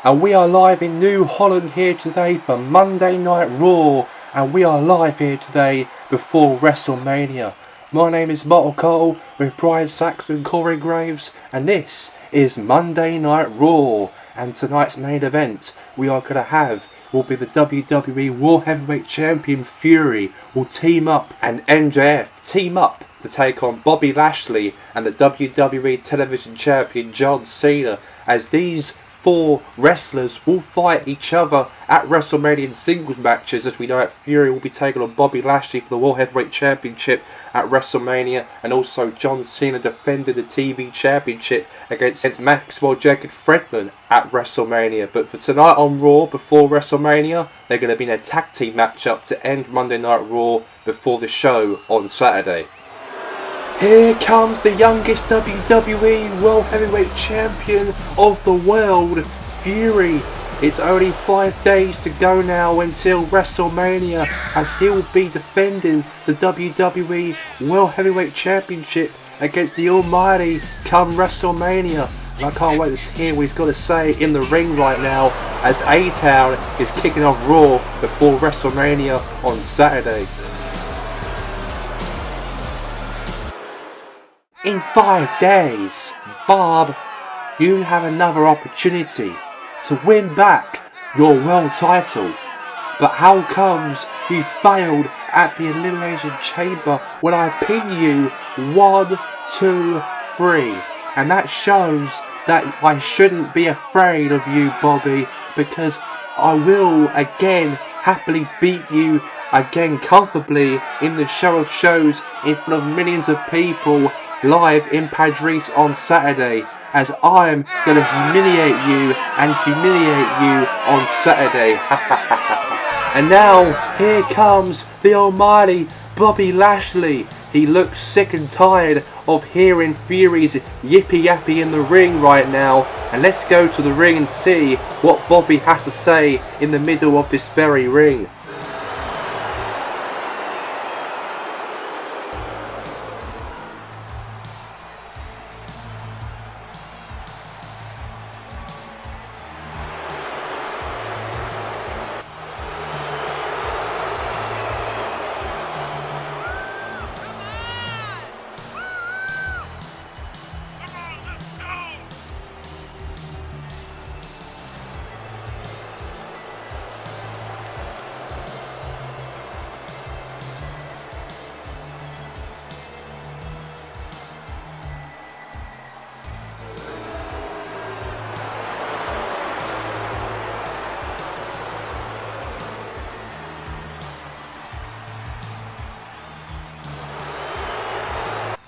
and we are live in New Holland here today for Monday Night Raw, and we are live here today before WrestleMania. My name is Mortal Cole with Brian Saxon and Corey Graves, and this is Monday Night Raw. And tonight's main event will be the WWE World Heavyweight Champion Fury will team up, and MJF team up to take on Bobby Lashley and the WWE Television Champion John Cena, as these four wrestlers will fight each other at WrestleMania singles matches. As we know, that Fury will be taking on Bobby Lashley for the World Heavyweight Championship at WrestleMania, and also John Cena defending the TV Championship against Maxwell Jacob Friedman at WrestleMania. But for tonight on Raw, before WrestleMania, they're going to be in a tag team matchup to end Monday Night Raw before the show on Saturday. Here comes the youngest WWE World Heavyweight Champion of the world, Fury. It's only 5 days to go now until WrestleMania, as he'll be defending the WWE World Heavyweight Championship against the Almighty come WrestleMania. And I can't wait to hear what he's got to say in the ring right now, as A-Town is kicking off Raw before WrestleMania on Saturday. In 5 days, Bob, you have another opportunity to win back your world title. But how comes you failed at the Elimination Chamber when I pinned you 1, 2, 3? And that shows that I shouldn't be afraid of you, Bobby, because I will again happily beat you again comfortably in the show of shows in front of millions of people live in Padres on Saturday, as I'm going to humiliate you on Saturday. And now, here comes the almighty Bobby Lashley. He looks sick and tired of hearing Fury's yippee yappy in the ring right now. And let's go to the ring and see what Bobby has to say in the middle of this very ring.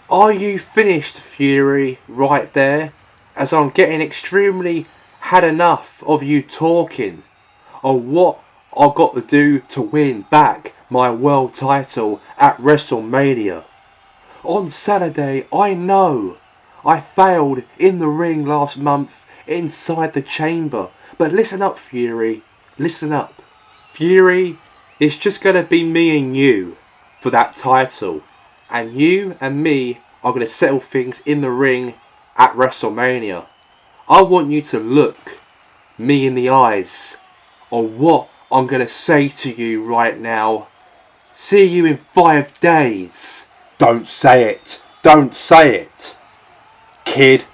Are you finished, Fury, right there? As I'm getting extremely had enough of you talking on what I've got to do to win back my world title at WrestleMania. On Saturday, I know I failed in the ring last month inside the chamber. But listen up, Fury. Listen up. Fury, it's just going to be me and you for that title. And you and me are going to settle things in the ring at WrestleMania. I want you to look me in the eyes on what I'm going to say to you right now. See you in 5 days. Don't say it. Don't say it. Kid,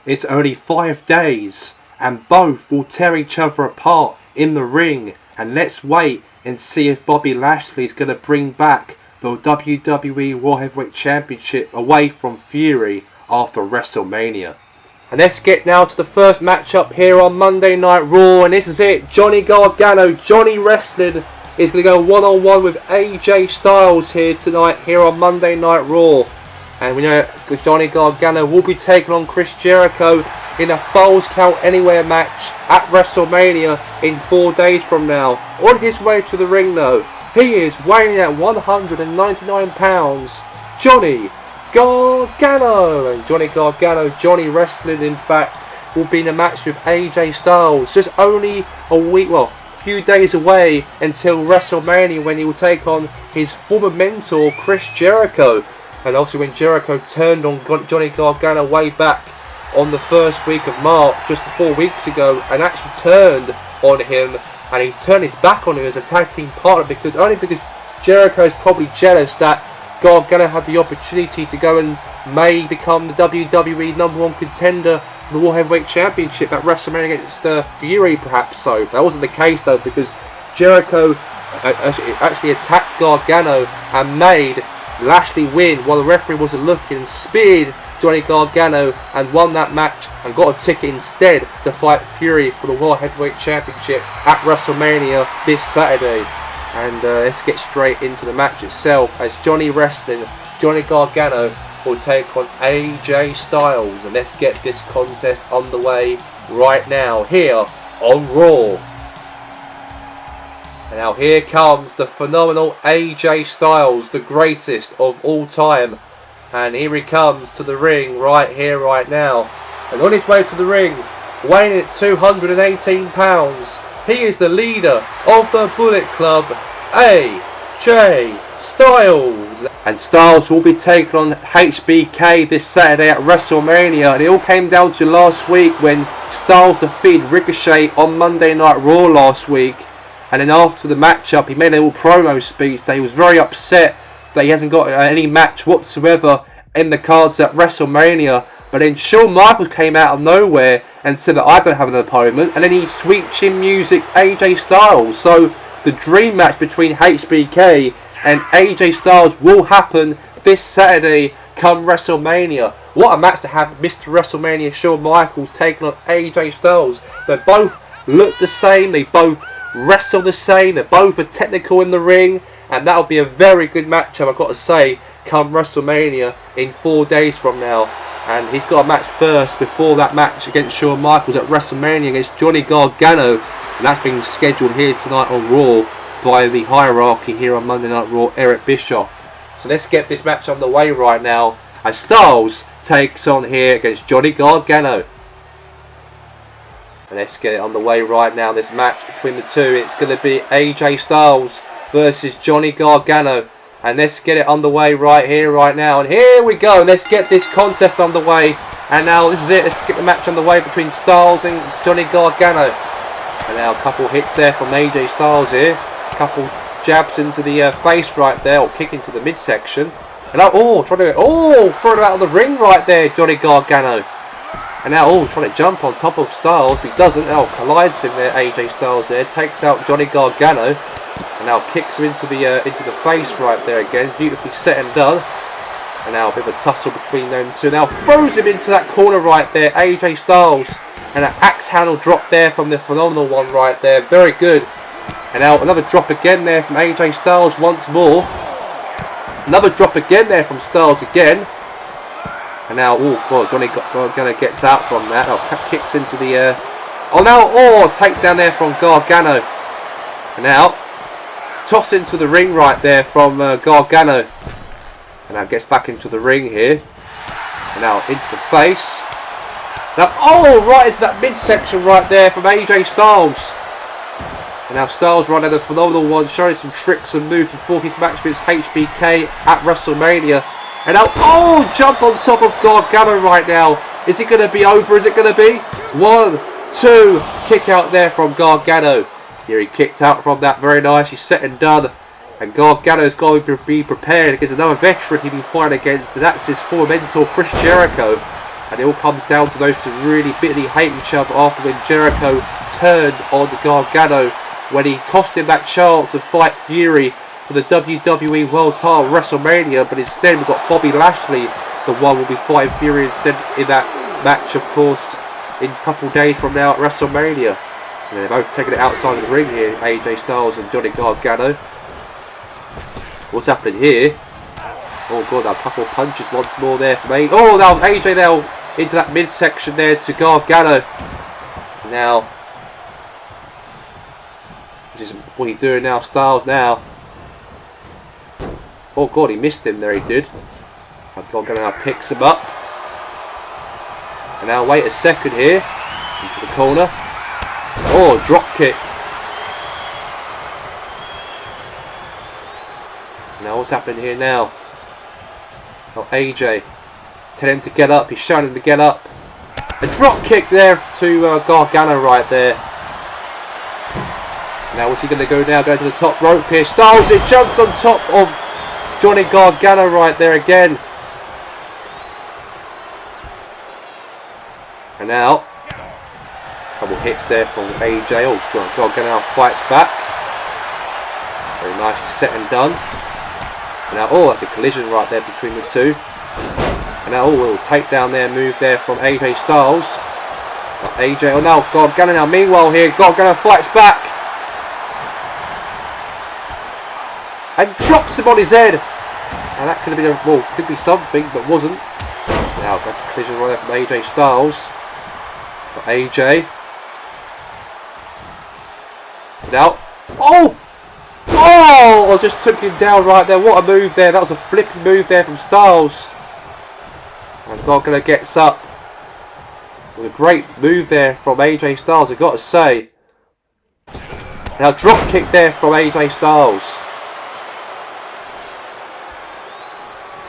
it's only 5 days, and both will tear each other apart in the ring. And let's wait and see if Bobby Lashley is going to bring back the WWE World Heavyweight Championship away from Fury after WrestleMania. And let's get now to the first matchup here on Monday Night Raw, and this is it. Johnny Gargano, Johnny Wrestling, is going to go one-on-one with AJ Styles here tonight here on Monday Night Raw. And we know that Johnny Gargano will be taking on Chris Jericho in a Falls Count Anywhere match at WrestleMania in 4 days from now. On his way to the ring though, he is weighing at 199 pounds, Johnny Gargano. And Johnny Gargano, Johnny Wrestling in fact, will be in a match with AJ Styles. Just only a few days away until WrestleMania, when he will take on his former mentor Chris Jericho. And obviously when Jericho turned on Johnny Gargano way back on the first week of March, just 4 weeks ago, and actually turned on him, and he's turned his back on him as a tag team partner because Jericho is probably jealous that Gargano had the opportunity to go and may become the WWE #1 contender for the World Heavyweight Championship at WrestleMania against Fury, perhaps so. That wasn't the case though, because Jericho actually attacked Gargano and made Lashley win while the referee wasn't looking, and speared Johnny Gargano and won that match and got a ticket instead to fight Fury for the World Heavyweight Championship at WrestleMania this Saturday. And let's get straight into the match itself, as Johnny Gargano will take on AJ Styles, and let's get this contest underway right now here on Raw. And now here comes the phenomenal AJ Styles, the greatest of all time. And here he comes to the ring right here, right now. And on his way to the ring, weighing at 218 pounds, he is the leader of the Bullet Club, AJ Styles. And Styles will be taking on HBK this Saturday at WrestleMania. And it all came down to last week when Styles defeated Ricochet on Monday Night Raw last week. And then after the matchup, he made a little promo speech that he was very upset that he hasn't got any match whatsoever in the cards at WrestleMania. But then Shawn Michaels came out of nowhere and said that I don't have an opponent. And then he Sweet Chin Music AJ Styles. So the dream match between HBK and AJ Styles will happen this Saturday come WrestleMania. What a match to have Mr. WrestleMania Shawn Michaels taking on AJ Styles. They both look the same. They both wrestle the same. They both are technical in the ring. And that'll be a very good matchup, I've got to say, come WrestleMania in 4 days from now. And he's got a match first before that match against Shawn Michaels at WrestleMania against Johnny Gargano. And that's been scheduled here tonight on Raw by the hierarchy here on Monday Night Raw, Eric Bischoff. So let's get this match underway right now, as Styles takes on here against Johnny Gargano. And let's get it underway right now, this match between the two. It's going to be AJ Styles versus Johnny Gargano. And let's get it underway right here, right now. And here we go. Let's get this contest underway. And now this is it. Let's get the match underway between Styles and Johnny Gargano. And now a couple hits there from AJ Styles here. A couple jabs into the face right there, or kick into the midsection. And now, trying to, throw it out of the ring right there, Johnny Gargano. And now, trying to jump on top of Styles, but he doesn't. Collides him there, AJ Styles there. Takes out Johnny Gargano. And now kicks him into the face right there again. Beautifully set and done. And now a bit of a tussle between them two. Now throws him into that corner right there, AJ Styles. And an axe handle drop there from the phenomenal one right there. Very good. And now another drop again there from AJ Styles once more. Another drop again there from Styles again. And now, Johnny Gargano gets out from that. Kicks into the... takedown there from Gargano. And now, toss into the ring right there from Gargano. And now gets back into the ring here. And now into the face. Now, right into that midsection right there from AJ Styles. And now Styles right there, the phenomenal one, showing some tricks and moves before his match against HBK at WrestleMania. And now, jump on top of Gargano right now. Is it going to be over? Is it going to be? 1, 2, kick out there from Gargano. Here he kicked out from that, very nice. He's set and done. And Gargano's going to be prepared against another veteran he's been fighting against. And that's his former mentor, Chris Jericho. And it all comes down to those two really bitterly hate each other after when Jericho turned on Gargano when he cost him that chance to fight Fury for the WWE World Title at WrestleMania. But instead we've got Bobby Lashley, the one will be fighting Fury instead in that match, of course, in a couple of days from now at WrestleMania. And they're both taking it outside the ring here, AJ Styles and Johnny Gargano. What's happening here? Oh god, a couple of punches once more there from AJ. Now AJ now into that midsection there to Gargano. Now, this is what he's doing now, Styles now. Oh god, he missed him there, he did. Gargano now picks him up. And now wait a second here. Into the corner. Drop kick. Now what's happening here now? AJ, tell him to get up. He's shouting him to get up. A drop kick there to Gargano right there. Now what's he going to go now? Go to the top rope here. Styles, it jumps on top of Johnny Gargano right there again. And now, a couple hits there from AJ. Oh, Gargano fights back. Very nicely set and done. And now, oh, that's a collision right there between the two. And now, oh, little takedown there, move there from AJ Styles. AJ, oh now, Gargano now. Meanwhile here, Gargano fights back. And drops him on his head. And that could have been, well, could be something, but wasn't. Now, that's a collision right there from AJ Styles. But AJ. Now, oh! Oh! I just took him down right there. What a move there. That was a flipping move there from Styles. And Gargano gets up. With a great move there from AJ Styles, I've got to say. Now, drop kick there from AJ Styles.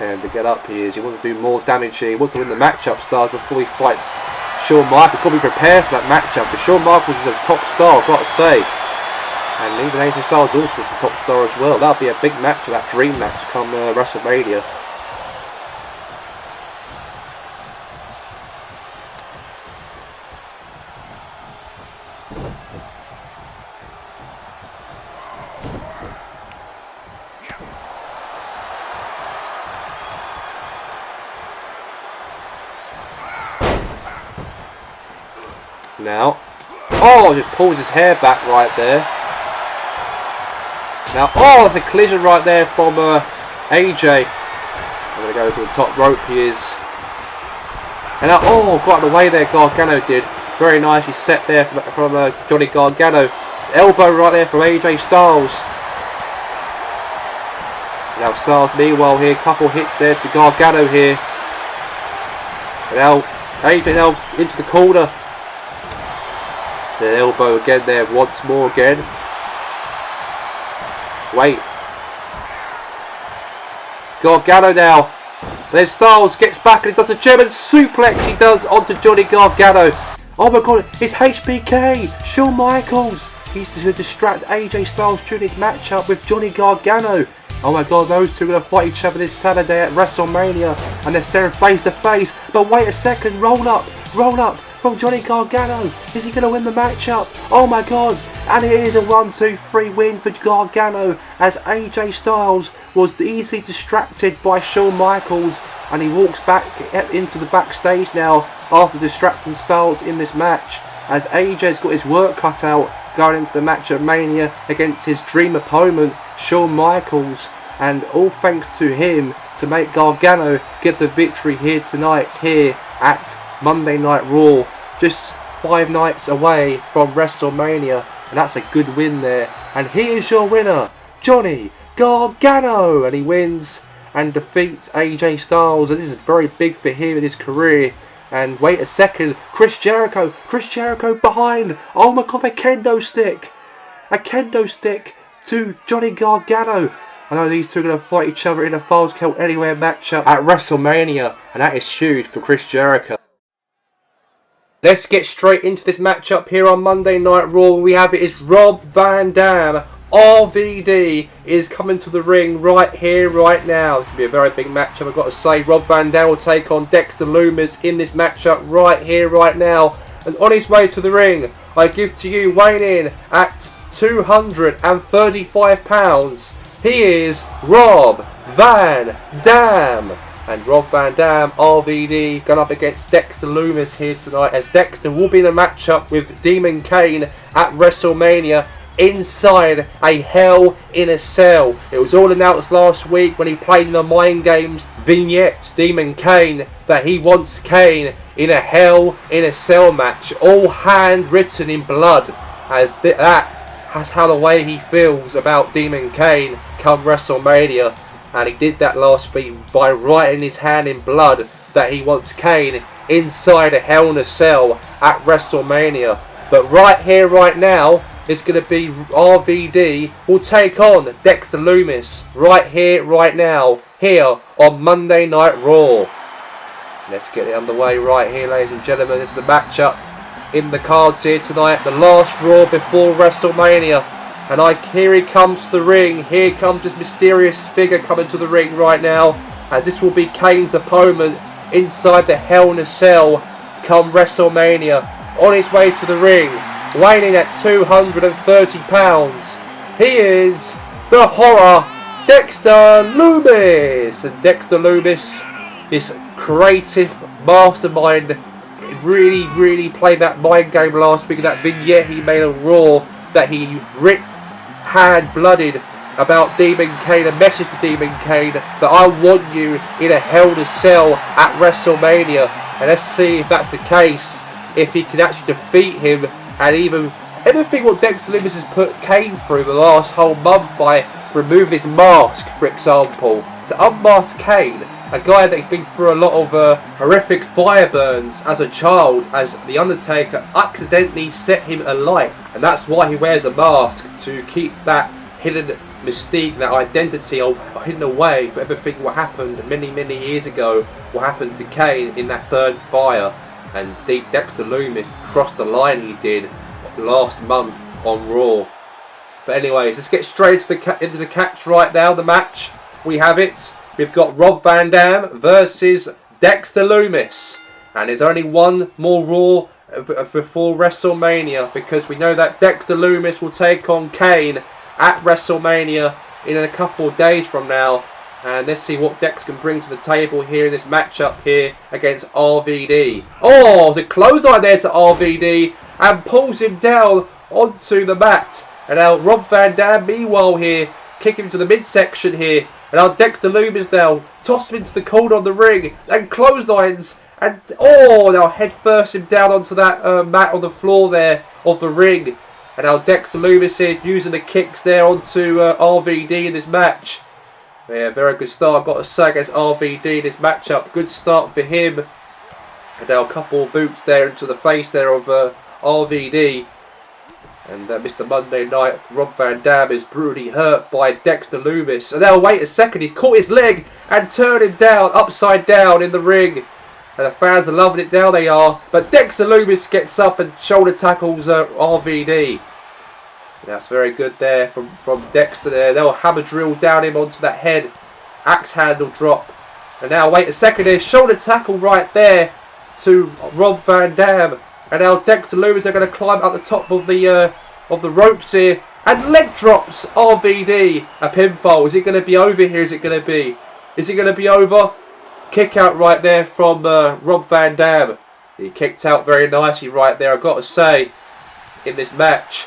To get up he is. He wants to do more damage here. He wants to win the matchup, Styles, before he fights Shawn Michaels. Got to be prepared for that matchup, because Shawn Michaels is a top star, I've got to say. And even AJ Styles also is a top star as well. That'll be a big match, that dream match come WrestleMania. Now, oh, just pulls his hair back right there. Now, oh, there's a collision right there from AJ. I'm going to go to the top rope, he is. And now, oh, got out of the way there, Gargano did. Very nicely set there from Johnny Gargano. Elbow right there from AJ Styles. Now Styles, meanwhile here, couple hits there to Gargano here. And now, AJ now into the corner. The elbow again there, once more again. Wait. Gargano now. Then Styles gets back and he does a German suplex, he does, onto Johnny Gargano. Oh my god, it's HBK, Shawn Michaels. He's going to distract AJ Styles during his matchup with Johnny Gargano. Oh my god, those two are going to fight each other this Saturday at WrestleMania. And they're staring face to face. But wait a second, roll up from Johnny Gargano. Is he going to win the matchup? Oh my god. And it is a 1-2-3 win for Gargano, as AJ Styles was easily distracted by Shawn Michaels, and he walks back into the backstage now after distracting Styles in this match, as AJ's got his work cut out going into the match at Mania against his dream opponent Shawn Michaels, and all thanks to him to make Gargano get the victory here tonight here at Monday Night Raw, just 5 nights away from WrestleMania. And that's a good win there. And he is your winner, Johnny Gargano. And he wins and defeats AJ Styles. And this is very big for him in his career. And wait a second, Chris Jericho behind. Oh my god, a kendo stick. A kendo stick to Johnny Gargano. I know these two are going to fight each other in a Falls Count Anywhere matchup at WrestleMania. And that is huge for Chris Jericho. Let's get straight into this matchup here on Monday Night Raw. We have it is Rob Van Dam. RVD is coming to the ring right here, right now. This will be a very big matchup, I've got to say. Rob Van Dam will take on Dexter Lumis in this matchup right here, right now. And on his way to the ring, I give to you, weighing in at 235 pounds, he is Rob Van Dam. And Rob Van Dam, RVD, going up against Dexter Lumis here tonight, as Dexter will be in a matchup with Demon Kane at WrestleMania inside a Hell in a Cell. It was all announced last week when he played in the Mind Games vignette, Demon Kane, that he wants Kane in a Hell in a Cell match, all handwritten in blood, as that's how the way he feels about Demon Kane come WrestleMania. And he did that last week by writing his hand in blood that he wants Kane inside a Hell in a Cell at WrestleMania. But right here, right now, it's going to be RVD will take on Dexter Lumis right here, right now, here on Monday Night Raw. Let's get it underway right here, ladies and gentlemen. This is the matchup in the cards here tonight. The last Raw before WrestleMania. And here he comes to the ring. Here comes this mysterious figure coming to the ring right now. As this will be Kane's opponent inside the Hell in a Cell come WrestleMania. On his way to the ring, weighing in at 230 pounds. He is the Horror, Dexter Lumis. And Dexter Lumis, this creative mastermind, really played that mind game last week. That vignette he made on Raw that he ripped hand-blooded about Demon Kane, a message to Demon Kane that I want you in a Hell in a Cell at WrestleMania. And let's see if that's the case, if he can actually defeat him, and even everything what Dexter Lumis has put Kane through the last whole month by removing his mask, for example, to unmask Kane, a guy that's been through a lot of horrific fire burns as a child, as The Undertaker accidentally set him alight, and that's why he wears a mask, to keep that hidden mystique, that identity hidden away for everything what happened many years ago, what happened to Kane in that burnt fire. And Dexter Lumis crossed the line he did last month on Raw. But anyways, let's get straight into the catch right now. The match, we have it. We've got Rob Van Dam versus Dexter Lumis. And there's only one more Raw before WrestleMania, because we know that Dexter Lumis will take on Kane at WrestleMania in a couple of days from now. And let's see what Dex can bring to the table here in this matchup here against RVD. Oh, the clothesline there to RVD and pulls him down onto the mat. And now Rob Van Dam, meanwhile here, kick him to the midsection here. And now Dexter Lumis now tosses him into the corner of the ring and clotheslines. And now head first him down onto that mat on the floor there of the ring. And now Dexter Lumis here using the kicks there onto RVD in this match. Yeah, very good start, I've got to say, against RVD in this matchup. Good start for him. And now a couple of boots there into the face there of RVD. And Mr. Monday Night, Rob Van Dam, is brutally hurt by Dexter Lumis. And now wait a second, he's caught his leg and turned him down, upside down in the ring. And the fans are loving it, now they are. But Dexter Lumis gets up and shoulder tackles RVD. That's very good there from Dexter there. They'll hammer drill down him onto that head. Axe handle drop. And now wait a second here. Shoulder tackle right there to Rob Van Dam. And now Dexter Lumis are going to climb up the top of the ropes here. And leg drops RVD. A pinfall. Is it going to be over here? Is it going to be? Is it going to be over? Kick out right there from Rob Van Dam. He kicked out very nicely right there, I've got to say, in this match.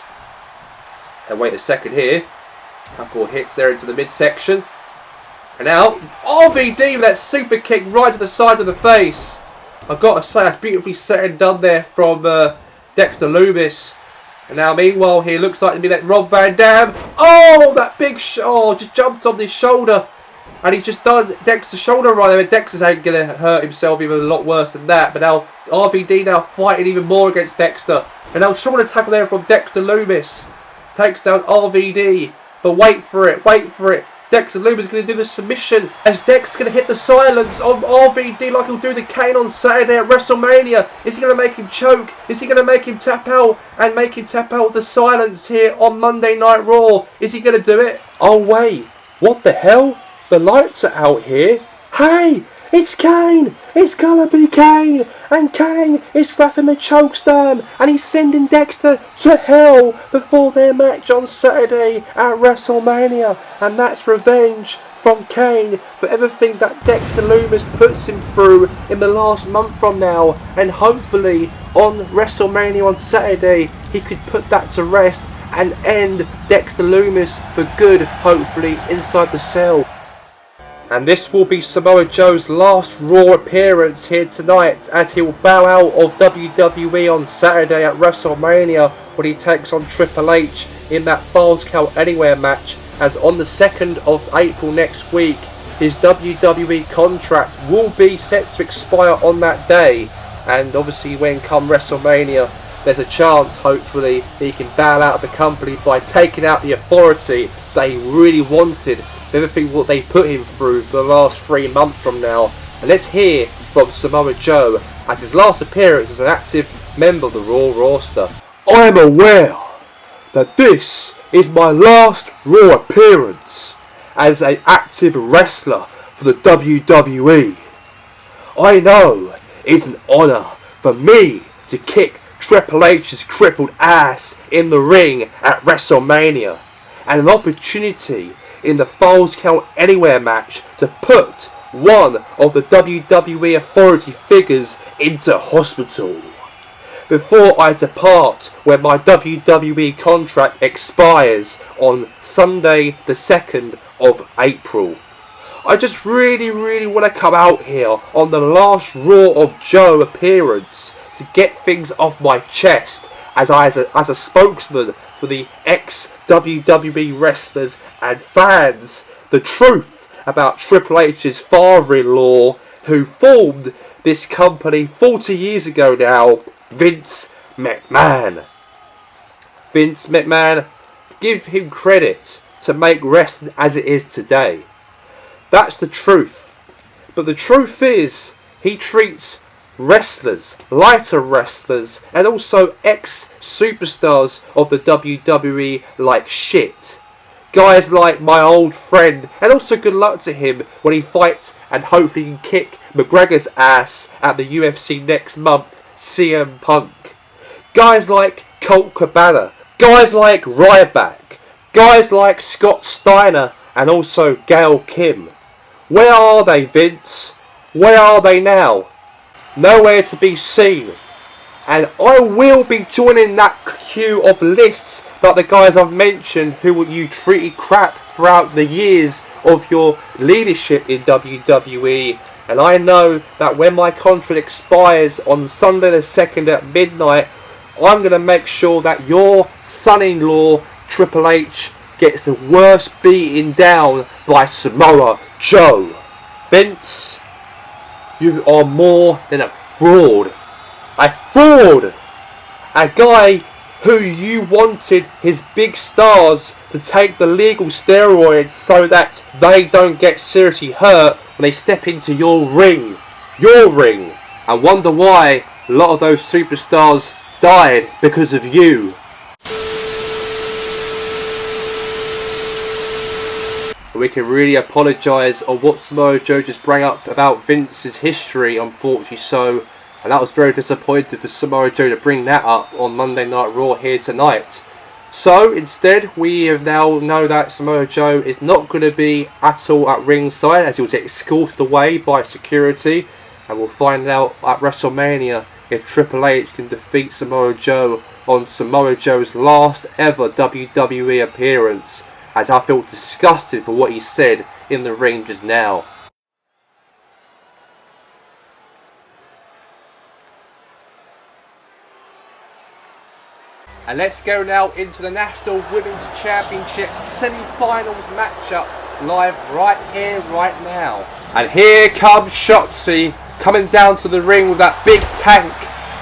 And wait a second here. Couple of hits there into the midsection. And now RVD with that super kick right to the side of the face. I've got to say, that's beautifully set and done there from Dexter Lumis. And now meanwhile here, looks like to be that Rob Van Dam. Oh, that big just jumped on his shoulder. And he's just done Dexter's shoulder right there. And Dexter's ain't going to hurt himself even a lot worse than that. But now RVD now fighting even more against Dexter. And now shoulder tackle there from Dexter Lumis. Takes down RVD, but wait for it. Dexter Lumis is going to do the submission as Dexter's going to hit the silence on RVD like he'll do the Kane on Saturday at WrestleMania. Is he going to make him choke? Is he going to make him tap out and make him tap out with the silence here on Monday Night Raw? Is he going to do it? Oh wait, what the hell? The lights are out here. Hey! It's Kane! It's gonna be Kane! And Kane is wrapping the chokeslam and he's sending Dexter to hell before their match on Saturday at WrestleMania. And that's revenge from Kane for everything that Dexter Lumis puts him through in the last month from now. And hopefully on WrestleMania on Saturday he could put that to rest and end Dexter Lumis for good, hopefully, inside the cell. And this will be Samoa Joe's last Raw appearance here tonight, as he will bow out of WWE on Saturday at WrestleMania when he takes on Triple H in that Falls Count Anywhere match, as on the 2nd of April next week his WWE contract will be set to expire on that day. And obviously when come WrestleMania, there's a chance hopefully he can bow out of the company by taking out the authority that he really wanted, everything what they put him through for the last 3 months from now. And let's hear from Samoa Joe as his last appearance as an active member of the Raw roster. I am aware that this is my last Raw appearance as an active wrestler for the WWE. I know it's an honour for me to kick Triple H's crippled ass in the ring at WrestleMania, and an opportunity in the Falls Count Anywhere match to put one of the WWE authority figures into hospital before I depart when my WWE contract expires on Sunday the 2nd of April. I just really want to come out here on the last Raw of Joe appearance to get things off my chest as a spokesman for the ex-WWE wrestlers and fans, the truth about Triple H's father-in-law who formed this company 40 years ago now, Vince McMahon. Vince McMahon, give him credit to make wrestling as it is today. That's the truth. But the truth is, he treats wrestlers, lighter wrestlers, and also ex-superstars of the WWE like shit. Guys like my old friend, and also good luck to him when he fights and hopefully can kick McGregor's ass at the UFC next month, CM Punk. Guys like Colt Cabana, guys like Ryback, guys like Scott Steiner, and also Gail Kim. Where are they, Vince? Where are they now? Nowhere to be seen. And I will be joining that queue of lists like the guys I've mentioned who you treated crap throughout the years of your leadership in WWE. And I know that when my contract expires on Sunday the 2nd at midnight, I'm going to make sure that your son-in-law Triple H gets the worst beating down by Samoa Joe. Vince, you are more than a fraud. A fraud! A guy who you wanted his big stars to take the legal steroids so that they don't get seriously hurt when they step into your ring. Your ring. And wonder why a lot of those superstars died because of you. We can really apologise on what Samoa Joe just brought up about Vince's history, unfortunately so. And that was very disappointing for Samoa Joe to bring that up on Monday Night Raw here tonight. So instead, we have now know that Samoa Joe is not going to be at all at ringside as he was escorted away by security. And we'll find out at WrestleMania if Triple H can defeat Samoa Joe on Samoa Joe's last ever WWE appearance, as I feel disgusted for what he said in the ring just now. And let's go now into the National Women's Championship semi-finals matchup live right here, right now. And here comes Shotzi coming down to the ring with that big tank.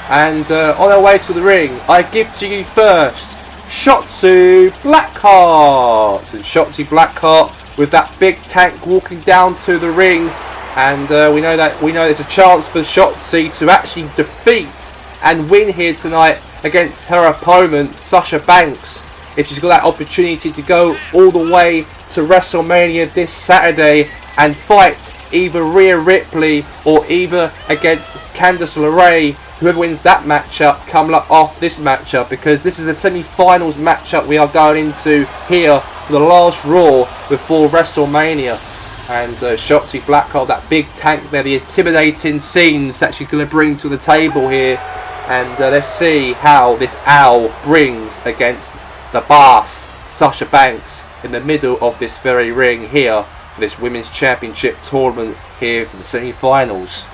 And on her way to the ring, I give to you first Shotzi Blackheart. And Shotzi Blackheart with that big tank walking down to the ring. And we know there's a chance for Shotzi to actually defeat and win here tonight against her opponent Sasha Banks, if she's got that opportunity to go all the way to WrestleMania this Saturday and fight either Rhea Ripley or either against Candice LeRae. Whoever wins that matchup come off this matchup, because this is a semi-finals matchup we are going into here for the last Raw before WrestleMania. And Shotzi Blackheart, that big tank there, the intimidating scenes that she's going to bring to the table here. And let's see how this owl brings against the boss, Sasha Banks, in the middle of this very ring here for this Women's Championship tournament here for the semi-finals.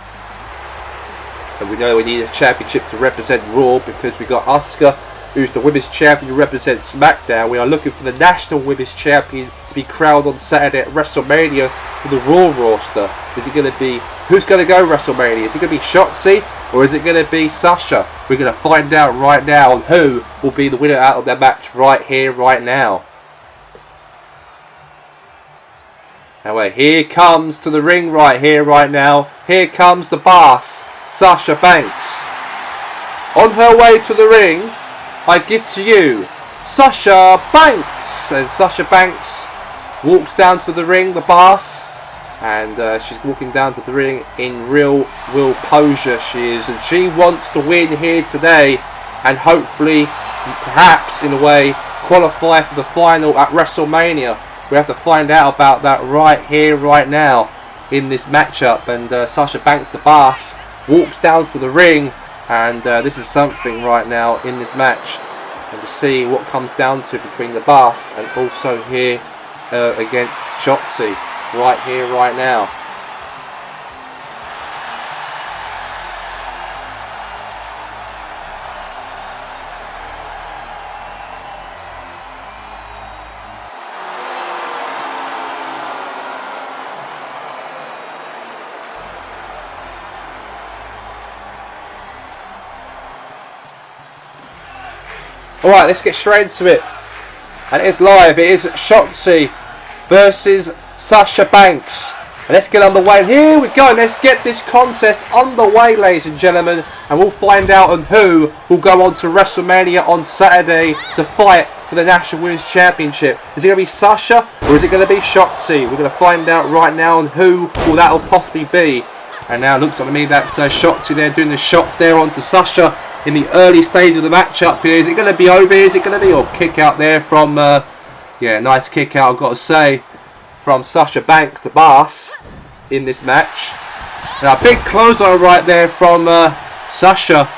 And we know we need a championship to represent Raw, because we got Asuka, who's the Women's Champion, who represents SmackDown. We are looking for the National Women's Champion to be crowned on Saturday at WrestleMania for the Raw roster. Is it going to be, who's going to go WrestleMania? Is it going to be Shotzi, or is it going to be Sasha? We're going to find out right now on who will be the winner out of that match right here, right now. Anyway, here comes to the ring right here, right now, here comes the boss, Sasha Banks. On her way to the ring, I give to you Sasha Banks. And Sasha Banks walks down to the ring, the boss. And she's walking down to the ring in real Will Posure, she is. And she wants to win here today. And hopefully, perhaps in a way, qualify for the final at WrestleMania. We have to find out about that right here, right now, in this matchup. And Sasha Banks, the boss, walks down to the ring. And this is something right now in this match. And to see what comes down to between the boss and also here against Shotzi. Right here, right now. Alright, let's get straight into it. And it is live. It is Shotzi versus Sasha Banks. And let's get underway. And here we go. Let's get this contest underway, ladies and gentlemen. And we'll find out on who will go on to WrestleMania on Saturday to fight for the National Women's Championship. Is it going to be Sasha or is it going to be Shotzi? We're going to find out right now on who that will possibly be. And now it looks like to me that's Shotzi there doing the shots there onto Sasha in the early stage of the matchup here. Is it going to be over? Is it going to be? Or kick out there from, yeah, nice kick out, I've got to say, from Sasha Banks, the boss, in this match. Now, a big clothesline right there from Sasha.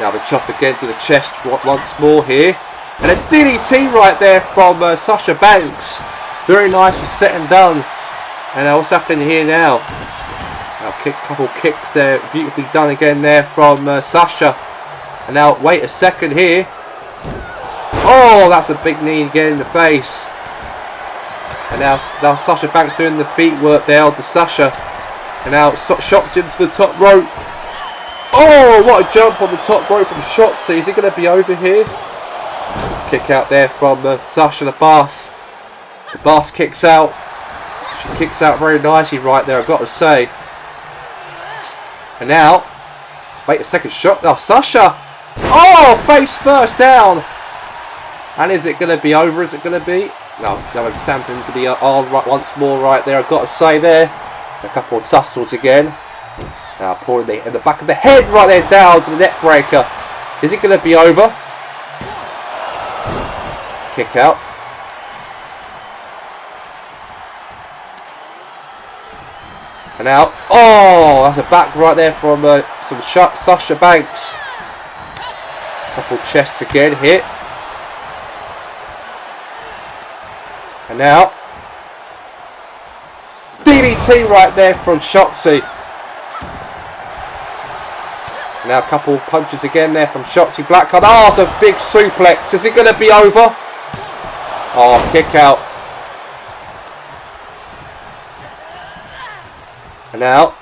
Now, the chop again to the chest once more here. And a DDT right there from Sasha Banks. Very nicely set and done. And what's happening here now? Now, couple kicks there, beautifully done again there from Sasha. And now, wait a second here. Oh, that's a big knee again in the face. And now Sasha Banks doing the feet work there onto Sasha. And now shots into the top rope. Oh, what a jump on the top rope from Shotzi. Is it going to be over here? Kick out there from Sasha, the boss. The boss kicks out. She kicks out very nicely right there, I've got to say. And now, wait a second, shot. Oh, Sasha. Oh, face first down. And is it going to be over? Is it going to be? No, going to stamp into the arm right once more right there, I've got to say there. A couple of tussles again. Now pouring in the back of the head right there down to the neck breaker. Is it going to be over? Kick out. And now, oh, that's a back right there from some Sasha Banks. Couple chests again, hit. And now, DDT right there from Shotzi. And now a couple punches again there from Shotzi Blackheart. Oh, it's a big suplex. Is it going to be over? Oh, kick out. And now,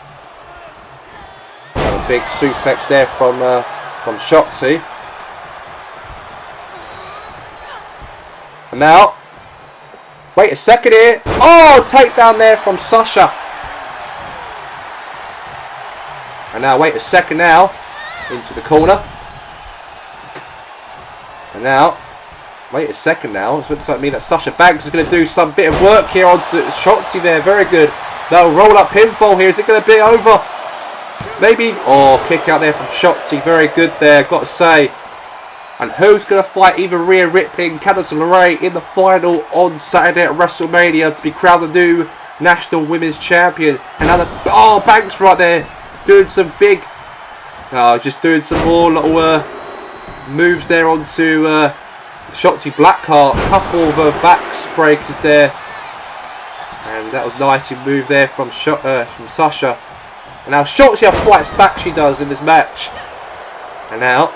a big suplex there from Shotzi. And now, wait a second here. Oh, takedown there from Sasha. And now, wait a second now. Into the corner. And now, wait a second now. It looks like me that Sasha Banks is going to do some bit of work here onto Shotzi there. Very good. That'll roll up pinfall here. Is it going to be over? Maybe. Oh, kick out there from Shotzi. Very good there, got to say. And who's going to fight either Rhea Ripley and Candice LeRae in the final on Saturday at WrestleMania to be crowned the new National Women's Champion? And now Banks right there doing some big, just doing some more little moves there onto Shotzi Blackheart. A couple of back breakers there. And that was nicely moved there from Sasha. And now Shotzi fights back, she does in this match. And now,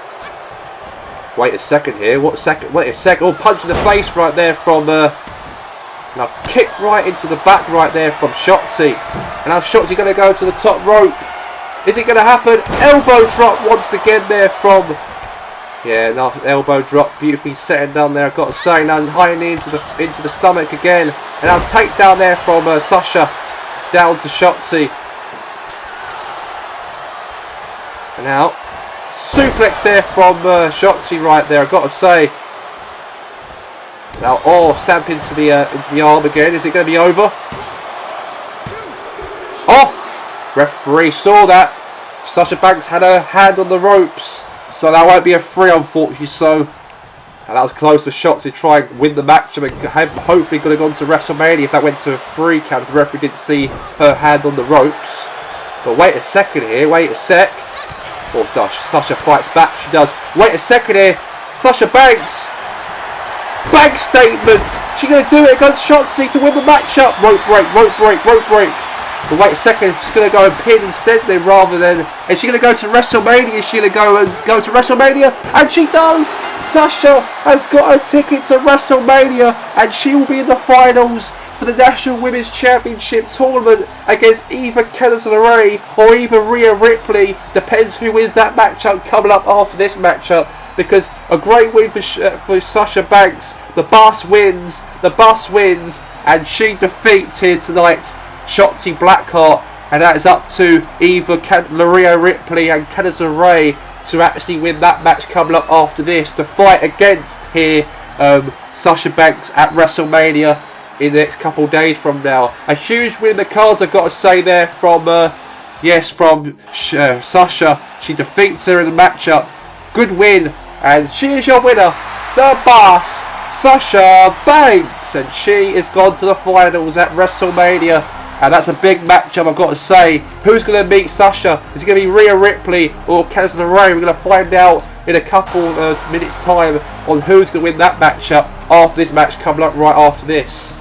wait a second here. Wait a second. Oh, punch in the face right there from. Now kick right into the back right there from Shotzi. And now Shotzi going to go to the top rope. Is it going to happen? Elbow drop once again there from. Yeah, now elbow drop, beautifully set and done there, I've got to say. Now high knee into the stomach again. And now takedown there from Sasha down to Shotzi. Now, suplex there from Shotzi right there, I've got to say. Now, stamp into the arm again. Is it going to be over? Oh! Referee saw that. Sasha Banks had her hand on the ropes. So that won't be a 3, unfortunately. So, and that was close to Shotzi to try and win the match. I mean, hopefully could have gone to WrestleMania if that went to a 3 count. If the referee didn't see her hand on the ropes. But wait a second here. Wait a sec. Oh, Sasha fights back. She does. Wait a second here. Sasha Banks. Bank statement! She's going to do it against Shotzi to win the matchup! Rope break, rope break, rope break! But wait a second, she's going to go and pin instead then rather than... Is she going to go to WrestleMania? Is she going to go to WrestleMania? And she does! Sasha has got a ticket to WrestleMania and she will be in the finals for the National Women's Championship tournament against either Candice LeRae or either Rhea Ripley. Depends who wins that matchup coming up after this matchup. Because a great win for Sasha Banks. The bus wins, and she defeats here tonight Shotzi Blackheart, and that is up to either Rhea Ripley and Candice LeRae to actually win that match coming up after this to fight against here Sasha Banks at WrestleMania in the next couple of days from now. A huge win in the cards, I've got to say there from Sasha. She defeats her in the matchup. Good win. And she is your winner, the boss, Sasha Banks. And she is gone to the finals at WrestleMania. And that's a big matchup, I've got to say. Who's going to meet Sasha? Is it going to be Rhea Ripley or Candice LeRae? We're going to find out in a couple of minutes' time on who's going to win that matchup after this match coming up right after this.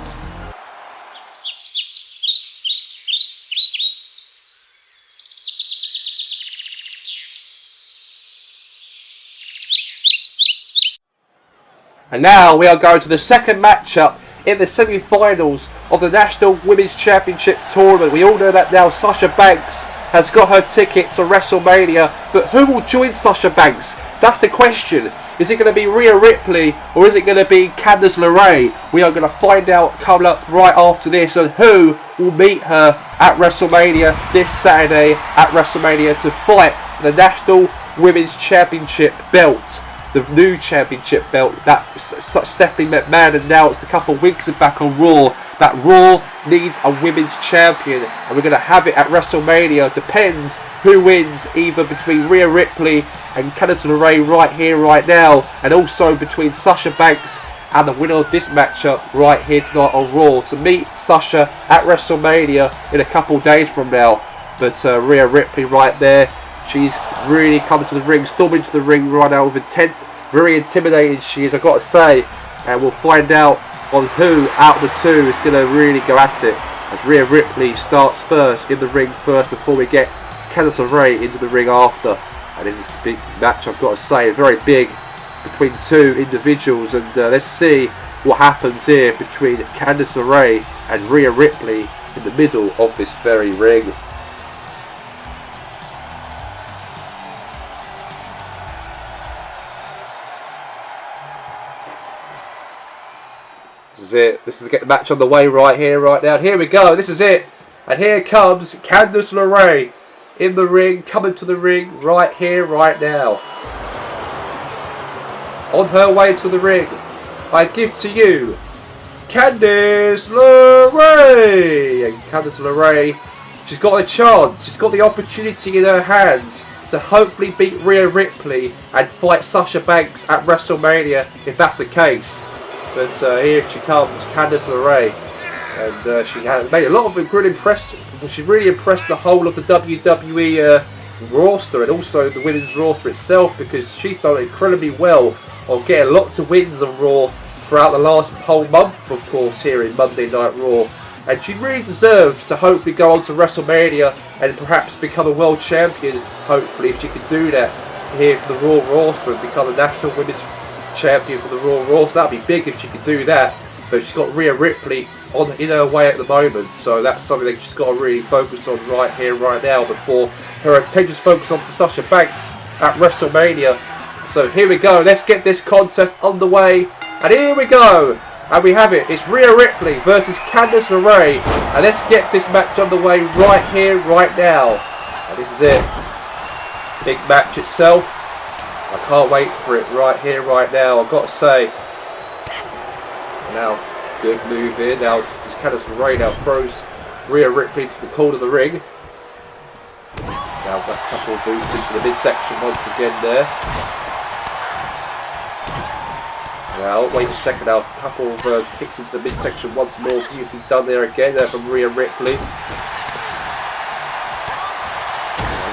And now we are going to the second matchup in the semi-finals of the National Women's Championship Tournament. We all know that now Sasha Banks has got her ticket to WrestleMania, but who will join Sasha Banks? That's the question. Is it going to be Rhea Ripley or is it going to be Candice LeRae? We are going to find out coming up right after this, and who will meet her at WrestleMania this Saturday at WrestleMania to fight for the National Women's Championship belt. The new championship belt that Stephanie McMahon announced a couple of weeks back on Raw, that Raw needs a women's champion, and we're going to have it at WrestleMania. Depends who wins, either between Rhea Ripley and Candice LeRae right here, right now, and also between Sasha Banks and the winner of this matchup right here tonight on Raw to meet Sasha at WrestleMania in a couple of days from now. But Rhea Ripley right there, she's really coming to the ring, storming to the ring right now with intent. Very intimidating she is, I've got to say. And we'll find out on who out of the two is going to really go at it, as Rhea Ripley starts first in the ring first before we get Candice LeRae into the ring after. And this is a big match, I've got to say, very big between two individuals. And let's see what happens here between Candice LeRae and Rhea Ripley in the middle of this very ring. This is it. This is to get the match on the way right here, right now. Here we go. This is it. And here comes Candice LeRae in the ring, coming to the ring right here, right now. On her way to the ring, I give to you Candice LeRae. And Candice LeRae, she's got a chance. She's got the opportunity in her hands to hopefully beat Rhea Ripley and fight Sasha Banks at WrestleMania if that's the case. But here she comes, Candice LeRae, and she has made a lot of good impression. She really impressed the whole of the WWE roster and also the women's roster itself, because she's done incredibly well on getting lots of wins on Raw throughout the last whole month, of course, here in Monday Night Raw. And she really deserves to hopefully go on to WrestleMania and perhaps become a world champion, hopefully, if she could do that here for the Raw roster and become a national women's champion for the Raw roster. That would be big if she could do that. But she's got Rhea Ripley in her way at the moment, so that's something that she's got to really focus on right here, right now, before her attention's focused on to Sasha Banks at WrestleMania. So here we go, let's get this contest underway, and here we go, and we have it. It's Rhea Ripley versus Candice LeRae, and let's get this match underway right here, right now. And this is it. big match itself. I can't wait for it right here, right now. I've got to say. Now, good move here. Now, just Candice LeRae now throws Rhea Ripley into the corner of the ring. Now, that's a couple of boots into the midsection once again there. Now, wait a second. Now, a couple of kicks into the midsection once more. Beautifully done there again there from Rhea Ripley.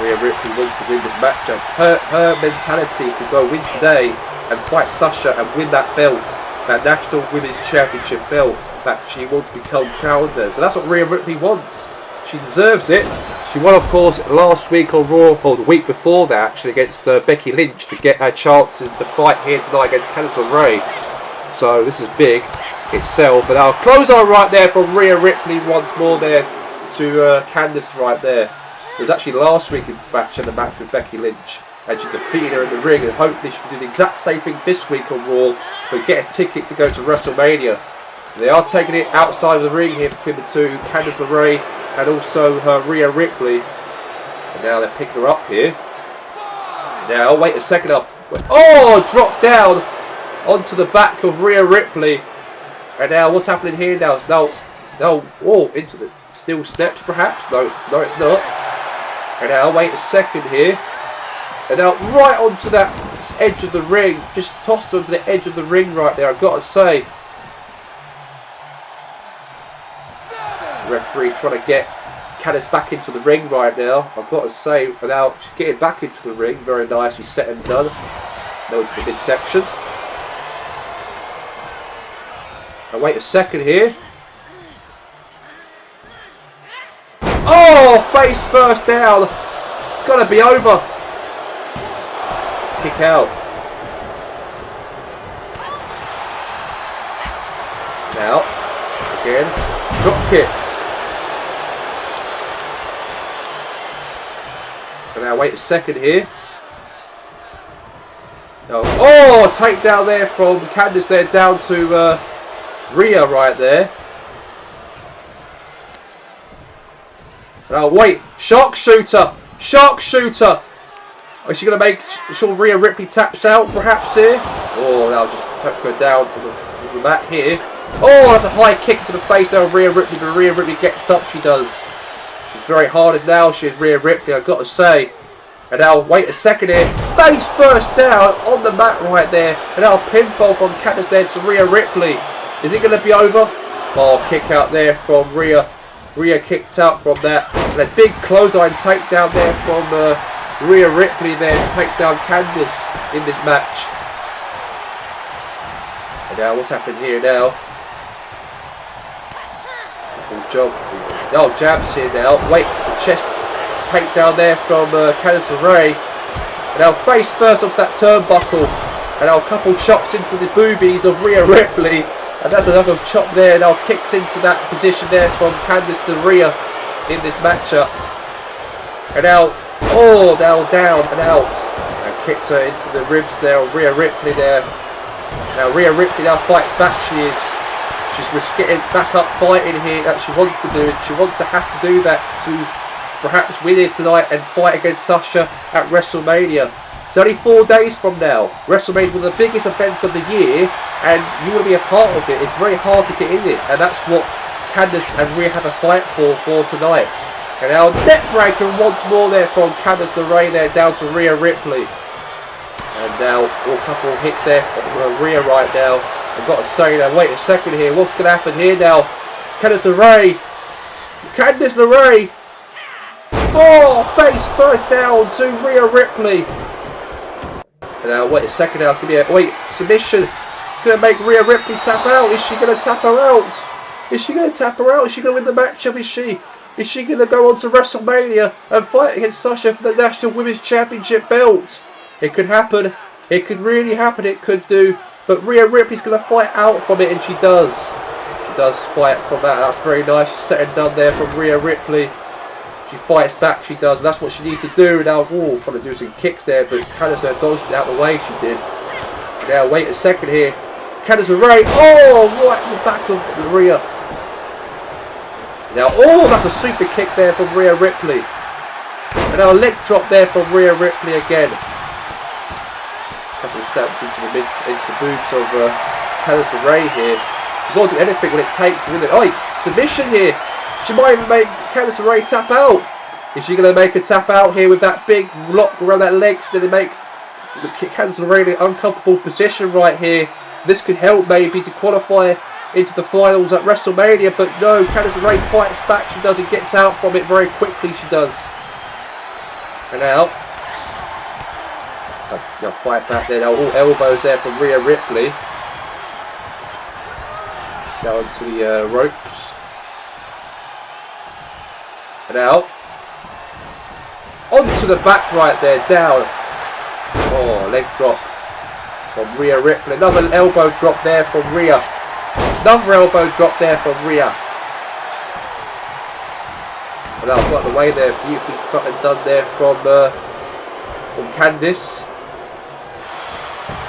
Rhea Ripley wants to win this match. Her mentality is to go win today and fight Sasha and win that belt, that National Women's Championship belt that she wants to become crowned as. So that's what Rhea Ripley wants. She deserves it. She won, of course, last week on Raw, or the week before that, actually, against Becky Lynch to get her chances to fight here tonight against Candice LeRae. So this is big itself. And our closer right there from Rhea Ripley once more there to Candice right there. It was actually last week, in fact, she had a match with Becky Lynch, and she defeated her in the ring, and hopefully she can do the exact same thing this week on Raw, but get a ticket to go to WrestleMania. They are taking it outside of the ring here between the two, Candice LeRae and also Rhea Ripley. And now they're picking her up here. Now, wait a second up. Oh, drop down onto the back of Rhea Ripley. And now what's happening here now? It's now oh, into the steel steps perhaps. No, it's not. And now wait a second here. And now right onto that edge of the ring. Just tossed onto the edge of the ring right there, I've got to say. The referee trying to get Candice back into the ring right now. I've got to say, and now she's getting back into the ring. Very nicely set and done. Now into the midsection. Now wait a second here. Oh, face first down. It's got to be over. Kick out. Now, again, drop kick. And now wait a second here. Oh, takedown there from Candice there down to Rhea right there. Now wait, sharpshooter, sharpshooter. Is she going to make sure Rhea Ripley taps out perhaps here? Oh, now just tap her down to the mat here. Oh, that's a high kick into the face there of Rhea Ripley, but Rhea Ripley gets up, she does. She's very hard as now, she is Rhea Ripley, I've got to say. And now, wait a second here. Face first down on the mat right there. And now pinfall from Candice there to Rhea Ripley. Is it going to be over? Oh, kick out there from Rhea. Rhea kicked out from that. And a big clothesline takedown there from Rhea Ripley there to take down Candice in this match. And now, what's happened here now? Jump. Oh, jabs here now. Wait, it's a chest takedown there from Candice LeRae. And now face first onto that turnbuckle. And now a couple chops into the boobies of Rhea Ripley. And that's another chop there. Now kicks into that position there from Candice to Rhea in this matchup. And now, oh, now down and out. And kicks her into the ribs there of Rhea Ripley there. Now Rhea Ripley now fights back. She's getting back up fighting here that she wants to do. She wants to have to do that to perhaps win it tonight and fight against Sasha at WrestleMania. It's only 4 days from now. WrestleMania was the biggest events of the year, and you want to be a part of it. It's very hard to get in it, and that's what Candice and Rhea have a fight for tonight. And now net breaker once more there from Candice LeRae there down to Rhea Ripley. And now a couple of hits there from Rhea right now. I've got to say now, wait a second here. What's going to happen here now? Candice LeRae. Candice LeRae. Oh, face first down to Rhea Ripley. And now, wait a second now. It's going to be a submission. Going to make Rhea Ripley tap out. Is she going to tap her out? Is she going to tap her out? Is she going to win the matchup? Is she going to go on to WrestleMania and fight against Sasha for the National Women's Championship belt? It could happen. It could really happen. It could do. But Rhea Ripley's going to fight out from it, and she does. She does fight from that. That's very nice. She's set and done there from Rhea Ripley. She fights back, she does, and that's what she needs to do. Now, ooh, trying to do some kicks there, but Candice dodged it out of the way, she did. Now, wait a second here. Candice LeRae, oh, right in the back of Rhea. Now, oh, that's a super kick there from Rhea Ripley. And a leg drop there from Rhea Ripley again. Couple of stamps into the boobs of Candice LeRae here. She's got to do anything when it takes to win it. Oh, submission here. She might even make Candice LeRae tap out. Is she going to make a tap out here with that big lock around that leg? So they make Candice LeRae in an uncomfortable position right here. This could help maybe to qualify into the finals at WrestleMania, but no, Candice LeRae fights back. She does, and gets out from it very quickly. She does. And now, they'll fight back there. Now all elbows there from Rhea Ripley. Down to the ropes. And out. Onto the back right there, down. Oh, leg drop from Rhea Ripley. Another elbow drop there from Rhea. Another elbow drop there from Rhea. And I've got the way there, beautifully something done there from Candice.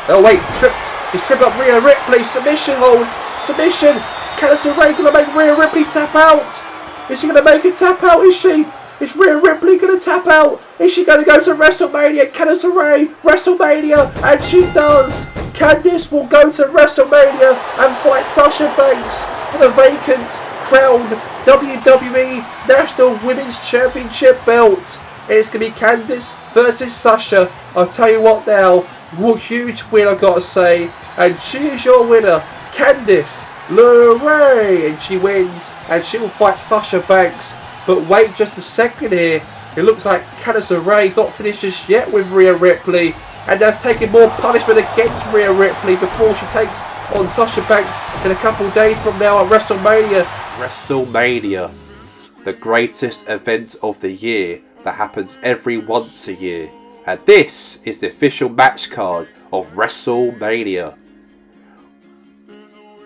Oh wait, tripped. He's tripped up Rhea Ripley. Submission hold. Submission. Candice LeRae going to make Rhea Ripley tap out. Is she going to make a tap out? Is she? Is Rhea Ripley going to tap out? Is she going to go to WrestleMania? Candice LeRae, WrestleMania, and she does. Candice will go to WrestleMania and fight Sasha Banks for the vacant crowned WWE National Women's Championship belt. It's going to be Candice versus Sasha. I'll tell you what now, what huge win I got to say. And she is your winner, Candice LeRae. And she wins, and she will fight Sasha Banks. But wait just a second here. It looks like Candice LeRae's not finished just yet with Rhea Ripley. And has taken more punishment against Rhea Ripley before she takes on Sasha Banks in a couple of days from now at WrestleMania. WrestleMania, the greatest event of the year that happens every once a year. And this is the official match card of WrestleMania.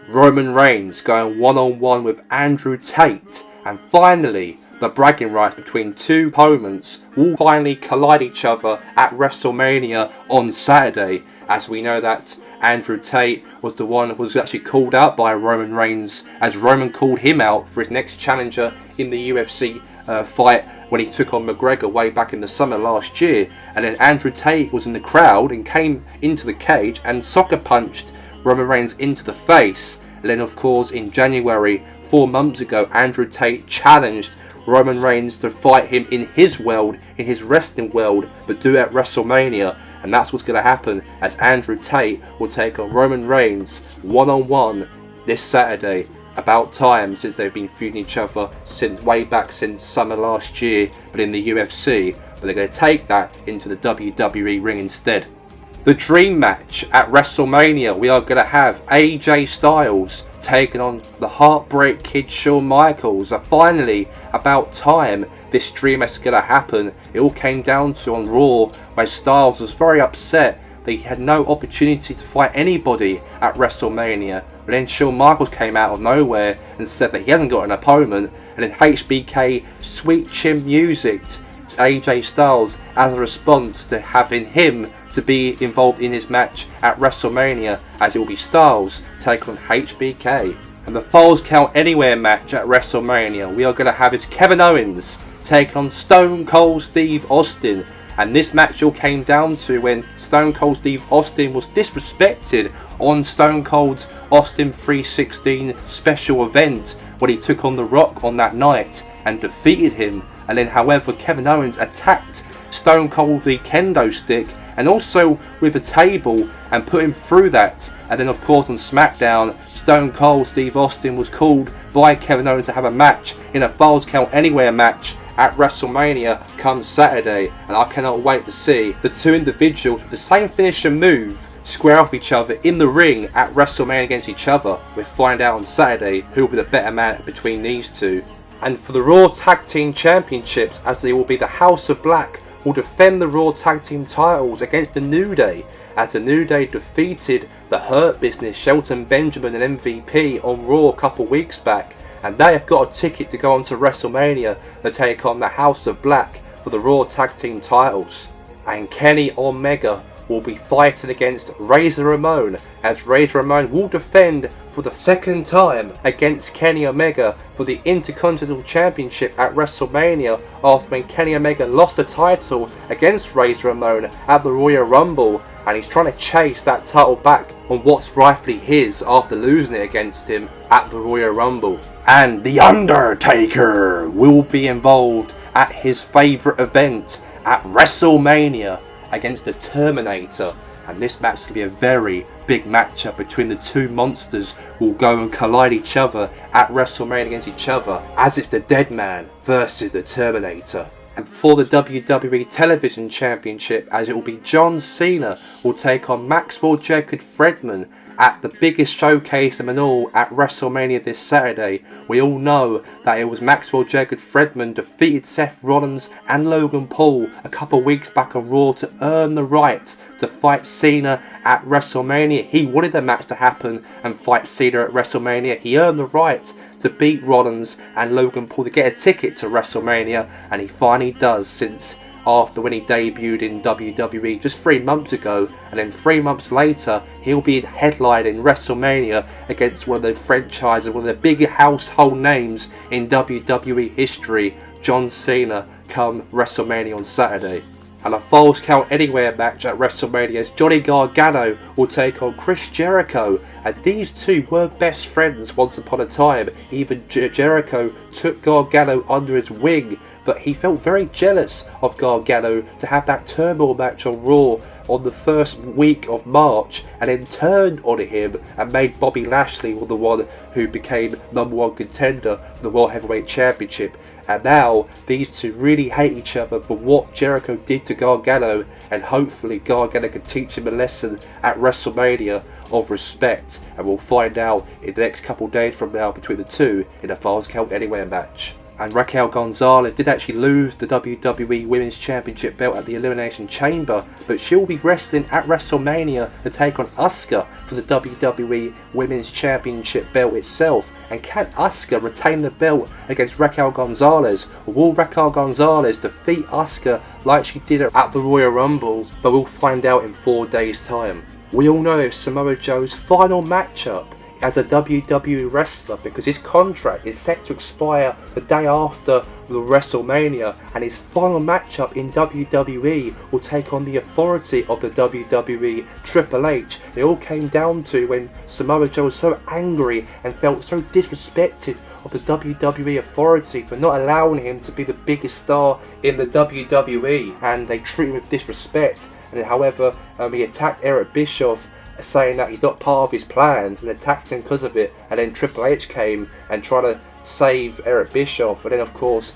Roman Reigns going one-on-one with Andrew Tate. And finally, the bragging rights between two opponents will finally collide each other at WrestleMania on Saturday, as we know that Andrew Tate was the one who was actually called out by Roman Reigns, as Roman called him out for his next challenger in the UFC fight when he took on McGregor way back in the summer last year. And then Andrew Tate was in the crowd and came into the cage and soccer punched Roman Reigns into the face. And then of course in January, 4 months ago, Andrew Tate challenged Roman Reigns to fight him in his world, in his wrestling world, but do it at WrestleMania. And that's what's going to happen, as Andrew Tate will take on Roman Reigns one-on-one this Saturday. About time, since they've been feuding each other since way back since summer last year, but in the UFC. But they're going to take that into the WWE ring instead. The dream match at WrestleMania, we are going to have AJ Styles taking on the Heartbreak Kid Shawn Michaels. Finally, about time this dream match is going to happen. It all came down to on Raw, where Styles was very upset that he had no opportunity to fight anybody at WrestleMania. But then Shawn Michaels came out of nowhere and said that he hasn't got an opponent. And then HBK sweet chin music AJ Styles as a response to having him to be involved in his match at WrestleMania, as it will be Styles take on HBK. And the Falls Count Anywhere match at WrestleMania, we are going to have is Kevin Owens take on Stone Cold Steve Austin. And this match all came down to when Stone Cold Steve Austin was disrespected on Stone Cold Austin 316 special event when he took on The Rock on that night and defeated him. And then however, Kevin Owens attacked Stone Cold with the kendo stick and also with a table and put him through that. And then of course on SmackDown, Stone Cold Steve Austin was called by Kevin Owens to have a match in a Falls Count Anywhere match at WrestleMania come Saturday. And I cannot wait to see the two individuals with the same finisher move square off each other in the ring at WrestleMania against each other. We'll find out on Saturday who will be the better man between these two. And for the Raw Tag Team Championships, as they will be the House of Black will defend the Raw Tag Team titles against the New Day, as the New Day defeated the Hurt Business, Shelton Benjamin and MVP on Raw a couple weeks back, and they have got a ticket to go on to WrestleMania to take on the House of Black for the Raw Tag Team titles. And Kenny Omega will be fighting against Razor Ramon, as Razor Ramon will defend for the second time against Kenny Omega for the Intercontinental Championship at WrestleMania, after when Kenny Omega lost the title against Razor Ramon at the Royal Rumble, and he's trying to chase that title back on what's rightfully his after losing it against him at the Royal Rumble. And The Undertaker will be involved at his favourite event at WrestleMania against the Terminator, and this match is going to be a very big matchup between the two monsters who will go and collide each other at WrestleMania against each other, as it's the Dead Man versus the Terminator. And for the WWE Television Championship, as it will be John Cena will take on Maxwell Jacob Friedman at the biggest showcase of them all at WrestleMania this Saturday. We all know that it was Maxwell Jacob Friedman defeated Seth Rollins and Logan Paul a couple of weeks back on Raw to earn the right to fight Cena at WrestleMania. He wanted the match to happen and fight Cena at WrestleMania. He earned the right to beat Rollins and Logan Paul to get a ticket to WrestleMania, and he finally does, since after when he debuted in WWE just 3 months ago, and then 3 months later he'll be headlining WrestleMania against one of the franchises, one of the big household names in WWE history, John Cena, come WrestleMania on Saturday. And a Falls Count Anywhere match at WrestleMania, as Johnny Gargano will take on Chris Jericho, and these two were best friends once upon a time. Even Jericho took Gargano under his wing, but he felt very jealous of Gargano to have that turmoil match on Raw on the first week of March, and then turned on him and made Bobby Lashley the one who became #1 contender for the World Heavyweight Championship. And now these two really hate each other for what Jericho did to Gargano, and hopefully Gargano can teach him a lesson at WrestleMania of respect, and we'll find out in the next couple of days from now between the two in a Falls Count Anywhere match. And Raquel Gonzalez did actually lose the WWE Women's Championship belt at the Elimination Chamber, but she'll be wrestling at WrestleMania to take on Asuka for the WWE Women's Championship belt itself. And can Asuka retain the belt against Raquel Gonzalez? Or will Raquel Gonzalez defeat Asuka like she did at the Royal Rumble? But we'll find out in 4 days' time. We all know it's Samoa Joe's final matchup as a WWE wrestler, because his contract is set to expire the day after the WrestleMania, and his final matchup in WWE will take on the authority of the WWE, Triple H. It all came down to when Samoa Joe was so angry and felt so disrespected of the WWE authority for not allowing him to be the biggest star in the WWE, and they treat him with disrespect. And however, he attacked Eric Bischoff, saying that he's not part of his plans, and attacked him because of it. And then Triple H came and tried to save Eric Bischoff, and then of course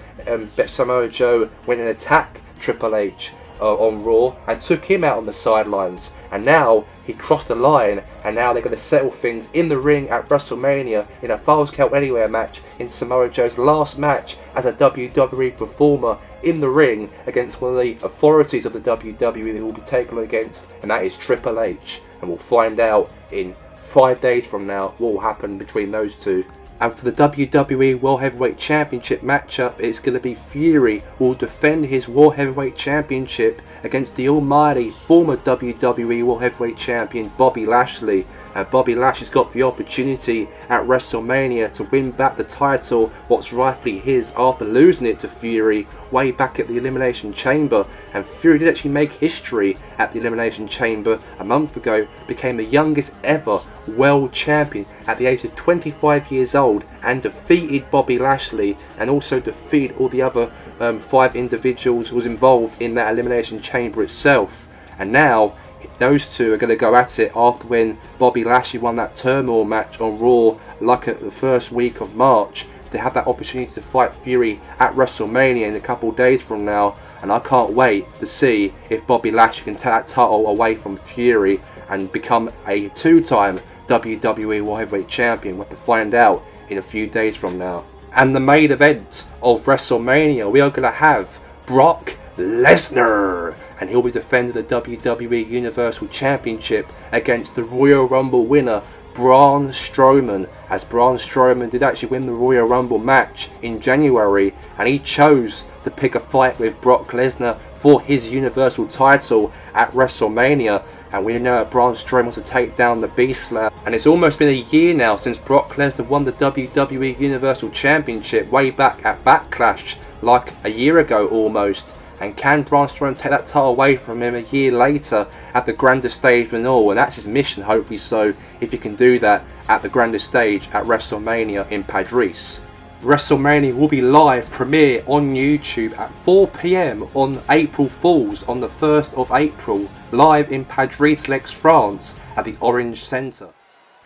Samoa Joe went and attacked Triple H on Raw and took him out on the sidelines. And now he crossed the line, and now they're going to settle things in the ring at WrestleMania in a Falls Count Anywhere match, in Samoa Joe's last match as a WWE performer in the ring against one of the authorities of the WWE that he will be taken against, and that is Triple H. And we'll find out in 5 days from now what will happen between those two. And for the WWE World Heavyweight Championship matchup, it's going to be Fury who will defend his World Heavyweight Championship against the almighty former WWE World Heavyweight Champion Bobby Lashley. And Bobby Lashley's got the opportunity at WrestleMania to win back the title, what's rightfully his, after losing it to Fury way back at the Elimination Chamber. And Fury did actually make history at the Elimination Chamber a month ago, became the youngest ever world champion at the age of 25 years old, and defeated Bobby Lashley, and also defeated all the other 5 individuals who was involved in that Elimination Chamber itself. And now those two are going to go at it after when Bobby Lashley won that turmoil match on Raw like at the first week of March, to have that opportunity to fight Fury at WrestleMania in a couple of days from now. And I can't wait to see if Bobby Lashley can take that title away from Fury and become a 2-time WWE World Heavyweight Champion. We'll have to find out in a few days from now. And the main event of WrestleMania, we are going to have Brock Lesnar, and he'll be defending the WWE Universal Championship against the Royal Rumble winner Braun Strowman, as Braun Strowman did actually win the Royal Rumble match in January, and he chose to pick a fight with Brock Lesnar for his Universal title at WrestleMania. And we know that Braun Strowman wants to take down the Beast Slayer. And it's almost been a year now since Brock Lesnar won the WWE Universal Championship way back at Backlash, like a year ago almost. And can Braun Strowman take that title away from him a year later at the grandest stage and all? And that's his mission, hopefully so, if he can do that at the grandest stage at WrestleMania in Padres. WrestleMania will be live premiere on YouTube at 4 PM on April Fools on the 1st of April, live in Padres, France at the Orange Centre.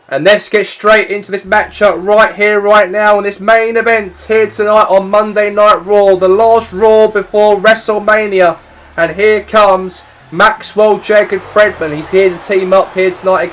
And let's get straight into this matchup right here, right now, in this main event here tonight on Monday Night Raw, the last Raw before WrestleMania. And here comes Maxwell Jacob Friedman. He's here to team up here tonight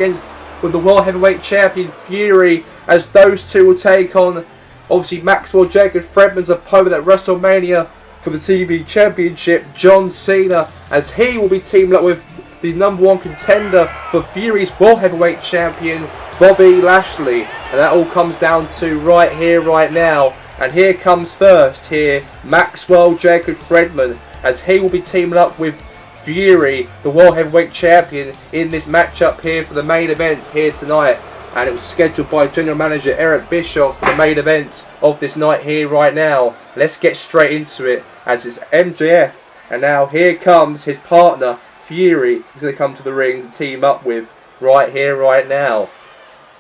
with the World Heavyweight Champion Fury, as those two will take on, obviously, Maxwell Jacob Friedman's opponent at WrestleMania for the TV Championship, John Cena, as he will be teamed up with the #1 contender for Fury's World Heavyweight Champion, Bobby Lashley. And that all comes down to right here, right now. And here comes first here, Maxwell Jacob Friedman, as he will be teaming up with Fury, the World Heavyweight Champion, in this matchup here for the main event here tonight. And it was scheduled by General Manager Eric Bischoff for the main event of this night here right now. Let's get straight into it, as it's MJF. And now here comes his partner, Fury. He's going to come to the ring to team up with right here, right now.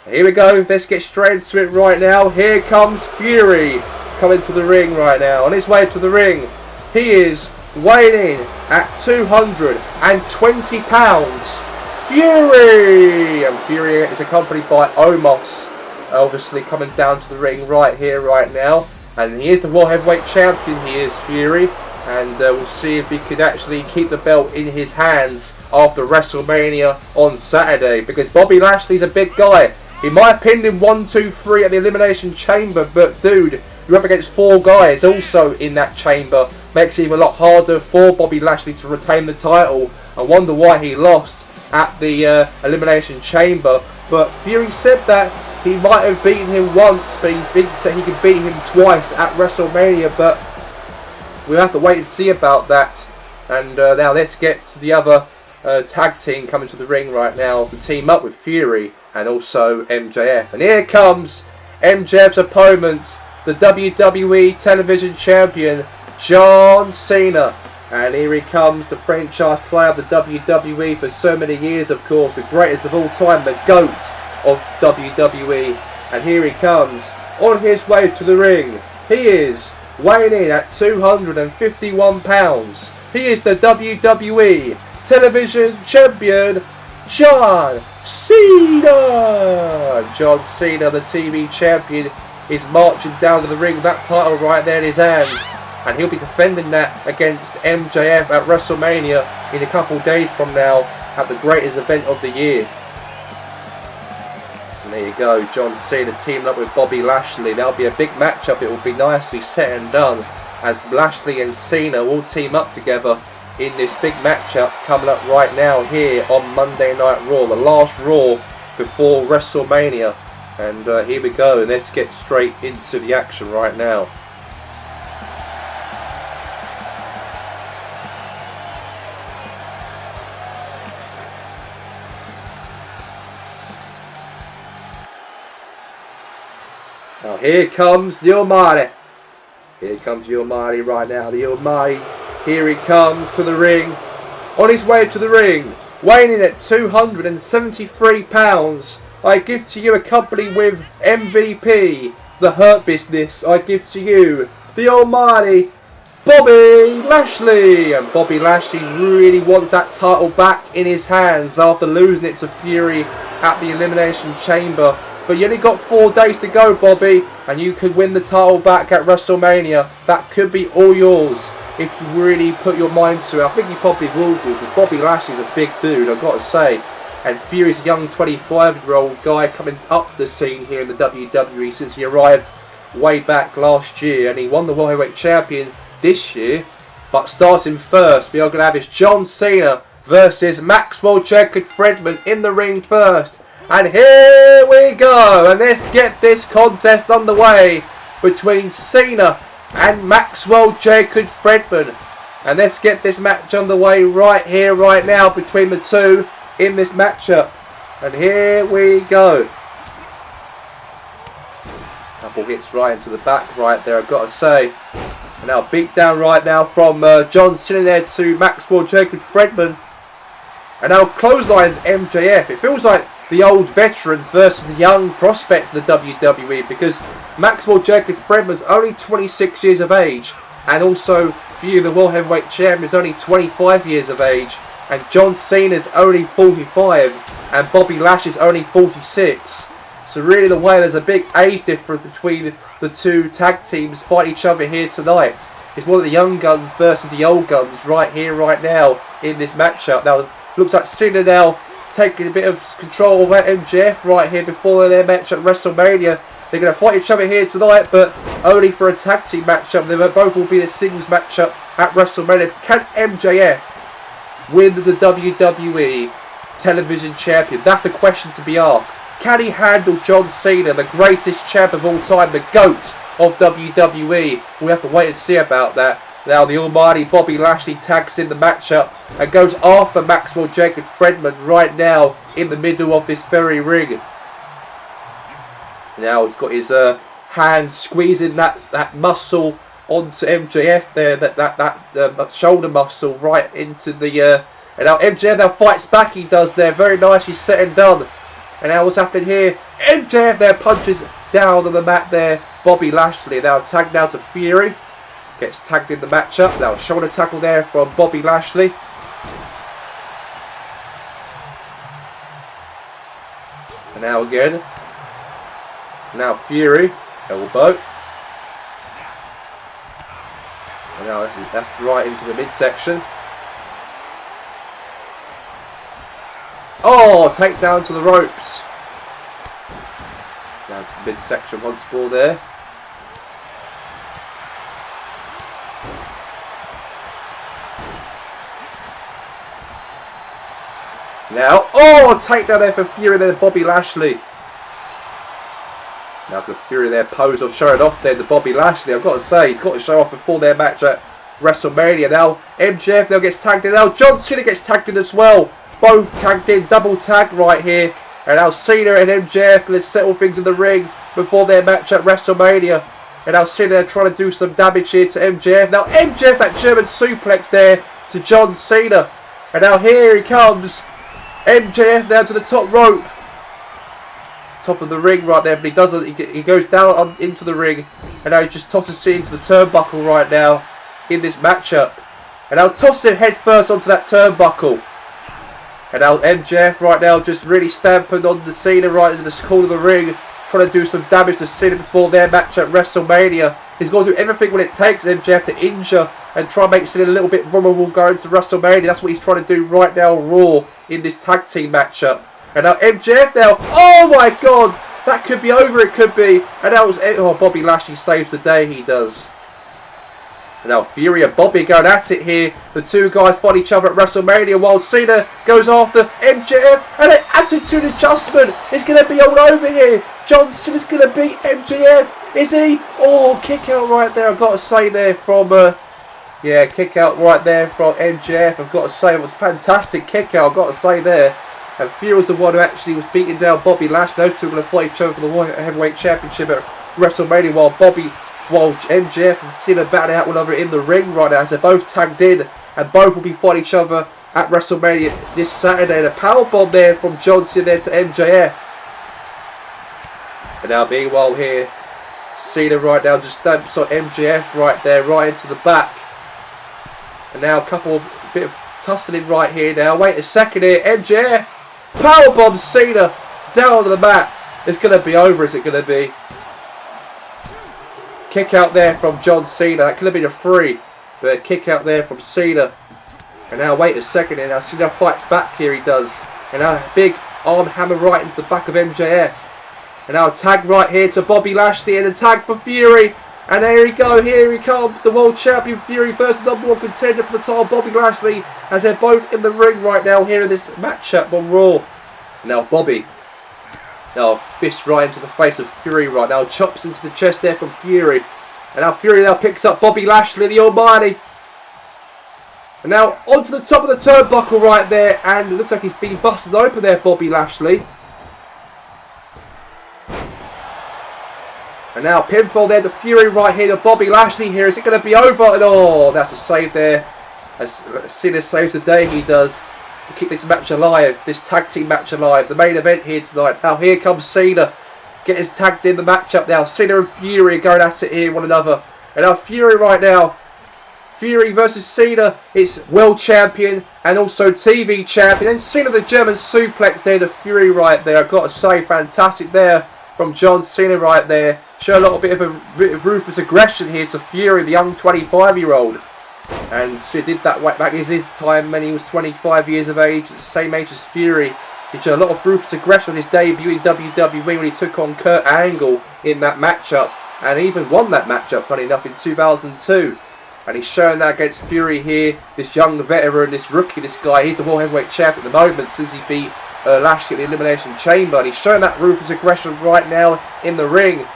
Here we go. Let's get straight into it right now. Here comes Fury coming to the ring right now. On his way to the ring, he is weighing in at 220 pounds. Fury! And Fury is accompanied by Omos, obviously coming down to the ring right here, right now. And he is the World Heavyweight Champion, he is Fury. And we'll see if he could actually keep the belt in his hands after WrestleMania on Saturday. Because Bobby Lashley's a big guy. He might have pinned him 1, 2, 3 at the Elimination Chamber, but dude, you're up against 4 guys also in that chamber. Makes it even a lot harder for Bobby Lashley to retain the title. I wonder why he lost at the Elimination Chamber. But Fury said that he might have beaten him once, but he thinks that he could beat him twice at WrestleMania. But we'll have to wait and see about that. And now let's get to the other tag team coming to the ring right now to team up with Fury and also MJF. And here comes MJF's opponent, the WWE Television Champion, John Cena. And here he comes, the franchise player of the WWE for so many years, of course, the greatest of all time, the GOAT of WWE. And here he comes, on his way to the ring. He is weighing in at 251 pounds. He is the WWE Television Champion, John Cena! John Cena, the TV Champion, is marching down to the ring with that title right there in his hands. And he'll be defending that against MJF at WrestleMania in a couple of days from now at the greatest event of the year. And there you go, John Cena teaming up with Bobby Lashley. That'll be a big matchup. It will be nicely set and done, as Lashley and Cena will team up together in this big matchup coming up right now here on Monday Night Raw, the last Raw before WrestleMania. And here we go, and let's get straight into the action right now. Now here comes the Almighty. Here comes the Almighty right now. The Almighty. Here he comes to the ring. On his way to the ring, weighing in at 273 pounds. I give to you, accompanied with MVP, the Hurt Business. I give to you the Almighty Bobby Lashley. And Bobby Lashley really wants that title back in his hands after losing it to Fury at the Elimination Chamber. But you only got 4 days to go, Bobby, and you could win the title back at WrestleMania. That could be all yours if you really put your mind to it. I think you probably will do, because Bobby Lashley's a big dude, I've got to say. And Fury's a young 25-year-old guy coming up the scene here in the WWE since he arrived way back last year. And he won the World Heavyweight Champion this year. But starting first, we are going to have is John Cena versus Maxwell Jacob Friedman in the ring first. And here we go, and let's get this contest underway between Cena and Maxwell Jacob Friedman. And let's get this match underway right here, right now, between the two in this matchup. And here we go. Couple hits right into the back right there, I've got to say. And now beat down right now from John Cena there to Maxwell Jacob Fredman. And now clotheslines MJF. It feels like the old veterans versus the young prospects of the WWE, because Maxwell Jacob Fredman's only 26 years of age, and also the World Heavyweight Champion is only 25 years of age, and John Cena's only 45, and Bobby Lashley's only 46. So really the way there's a big age difference between the two tag teams fighting each other here tonight. It's one of the young guns versus the old guns right here, right now in this matchup. Now looks like Cena now taking a bit of control over MJF right here before their match at WrestleMania. They're going to fight each other here tonight, but only for a tag team matchup. They both will be a singles matchup at WrestleMania. Can MJF win the WWE Television Champion? That's the question to be asked. Can he handle John Cena, the greatest champ of all time, the GOAT of WWE? We'll have to wait and see about that. Now the almighty Bobby Lashley tags in the matchup and goes after Maxwell Jacob Fredman right now in the middle of this very ring. Now he's got his hand squeezing that muscle onto MJF there, that shoulder muscle right into the... and now MJF now fights back, he does there, very nicely set and done. And now what's happening here? MJF there punches down on the mat there, Bobby Lashley. Now tagged now to Fury. Gets tagged in the matchup. Now shoulder tackle there from Bobby Lashley. And now again. Now Fury. Elbow. And now that's right into the midsection. Oh, take down to the ropes. Down to the midsection once more there. Now, oh, take down there for Fury there, Bobby Lashley. Now for Fury there, pose of showing off there to Bobby Lashley. I've got to say, he's got to show off before their match at WrestleMania. Now, MJF now gets tagged in. Now, John Cena gets tagged in as well. Both tagged in, double tag right here. And now Cena and MJF going to settle things in the ring before their match at WrestleMania. And now Cena trying to do some damage here to MJF. Now, MJF, that German suplex there to John Cena. And now here he comes. MJF down to the top rope. Top of the ring right there, but he doesn't. He goes down into the ring, and now he just tosses it into the turnbuckle right now in this matchup. And now tosses him head first onto that turnbuckle. And now MJF right now just really stamping on the Cena right in the corner of the ring, trying to do some damage to Cena before their match at WrestleMania. He's going to do everything what it takes MJF to injure and try and make Cena a little bit vulnerable going to WrestleMania. That's what he's trying to do right now on Raw in this tag team matchup. And now MJF now, oh my god, that could be over, it could be. And now Bobby Lashley saves the day, he does. And now Fury and Bobby going at it here. The two guys fight each other at WrestleMania while Cena goes after MJF. And an attitude adjustment is going to be all over here. John Cena's going to beat MJF, is he? Oh, kick out right there, I've got to say there from... yeah, kick out right there from MJF. I've got to say, it was a fantastic kick out, I've got to say there. And Fury was the one who actually was beating down Bobby Lashley. Those two are going to fight each other for the World Heavyweight Championship at WrestleMania while MJF and Cena battling out one another in the ring right now. As they're both tagged in and both will be fighting each other at WrestleMania this Saturday. And a powerbomb there from John Cena there to MJF. And now meanwhile here, Cena right now just stamps on MJF right there, right into the back. And now a bit of tussling right here now. Wait a second here, MJF powerbomb Cena down on the mat. It's going to be over, is it going to be? Kick out there from John Cena. That could have been a free, but a kick out there from Cena. And now wait a second here. Now Cena fights back here, he does. And now a big arm hammer right into the back of MJF. And now a tag right here to Bobby Lashley and a tag for Fury. And there we go, here he comes, the world champion Fury versus #1 contender for the title, Bobby Lashley, as they're both in the ring right now here in this matchup on Raw. Now Bobby, now fist right into the face of Fury right now, chops into the chest there from Fury. And now Fury now picks up Bobby Lashley, the almighty. And now onto the top of the turnbuckle right there, and it looks like he's been busted open there, Bobby Lashley. And now pinfall there, the Fury right here to Bobby Lashley here. Is it going to be over? And oh, that's a save there. As Cena saves the day, he does, to keep this match alive, this tag team match alive. The main event here tonight. Now here comes Cena. Get his tagged in the matchup now. Cena and Fury going at it here, one another. And now Fury right now. Fury versus Cena. It's world champion and also TV champion. And Cena the German suplex there to Fury right there. I've got to say, fantastic there from John Cena right there. Show a little bit of ruthless aggression here to Fury, the young 25-year-old. And he did that back in his time when he was 25 years of age, the same age as Fury. He showed a lot of ruthless aggression on his debut in WWE when he took on Kurt Angle in that matchup. And he even won that matchup, funny enough, in 2002. And he's showing that against Fury here. This young veteran, this rookie, this guy. He's the World Heavyweight Champion at the moment since he beat Lashley in the Elimination Chamber. And he's showing that ruthless aggression right now in the ring.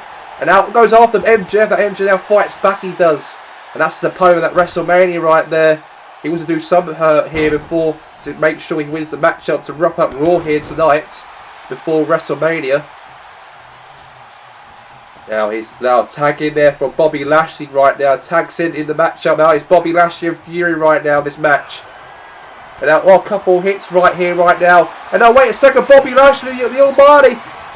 And out goes after MJF. That MJF now fights back, he does. And that's his opponent at WrestleMania right there. He wants to do some hurt here before to make sure he wins the matchup to wrap up Raw here tonight before WrestleMania. Now he's tagging there from Bobby Lashley right now. Tags in the matchup now. It's Bobby Lashley and Fury right now in this match. And now a couple hits right here right now. And now wait a second, Bobby Lashley, the Almighty,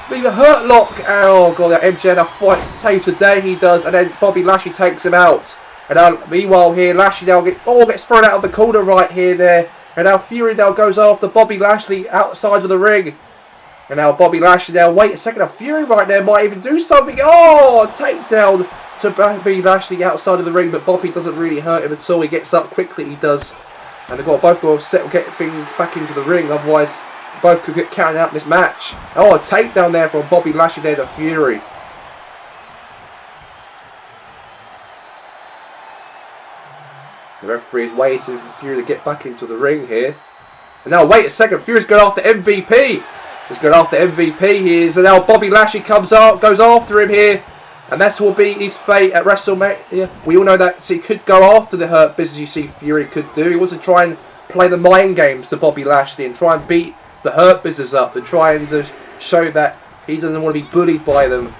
the hurt lock. Oh god, that MJF now fights, saves the day, he does. And then Bobby Lashley takes him out. And now meanwhile here, Lashley now gets thrown out of the corner right here there. And now Fury now goes after Bobby Lashley outside of the ring. And now Bobby Lashley now, wait a second, now Fury right there might even do something. Oh, takedown to Bobby Lashley outside of the ring, but Bobby doesn't really hurt him at all. He gets up quickly, he does. And they've both got to get things back into the ring, otherwise both could get counted out in this match. Oh, a takedown there from Bobby Lashley there to Fury. The referee is waiting for Fury to get back into the ring here. And now wait a second, Fury's going after MVP. He's going after MVP here. So now Bobby Lashley comes out, goes after him here. And that will be his fate at WrestleMania. We all know that he could go after the Hurt Business, you see Fury could do. He wants to try and play the mind games to Bobby Lashley and try and beat the Hurt Business up and trying to show that he doesn't want to be bullied by them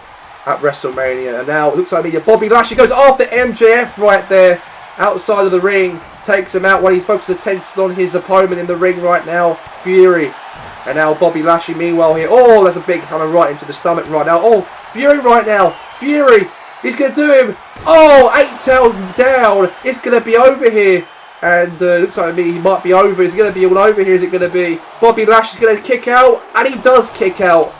at WrestleMania. And now it looks like Bobby Lashley goes after MJF right there outside of the ring. Takes him out while he focuses attention on his opponent in the ring right now, Fury. And now Bobby Lashley meanwhile here. Oh, that's a big hammer right into the stomach right now. Oh, Fury right now. Fury, he's going to do him. Oh, 8-tail down. It's going to be over here. And looks like to me he might be over. Is it going to be all over here? Is it going to be? Bobby Lashley's going to kick out. And he does kick out.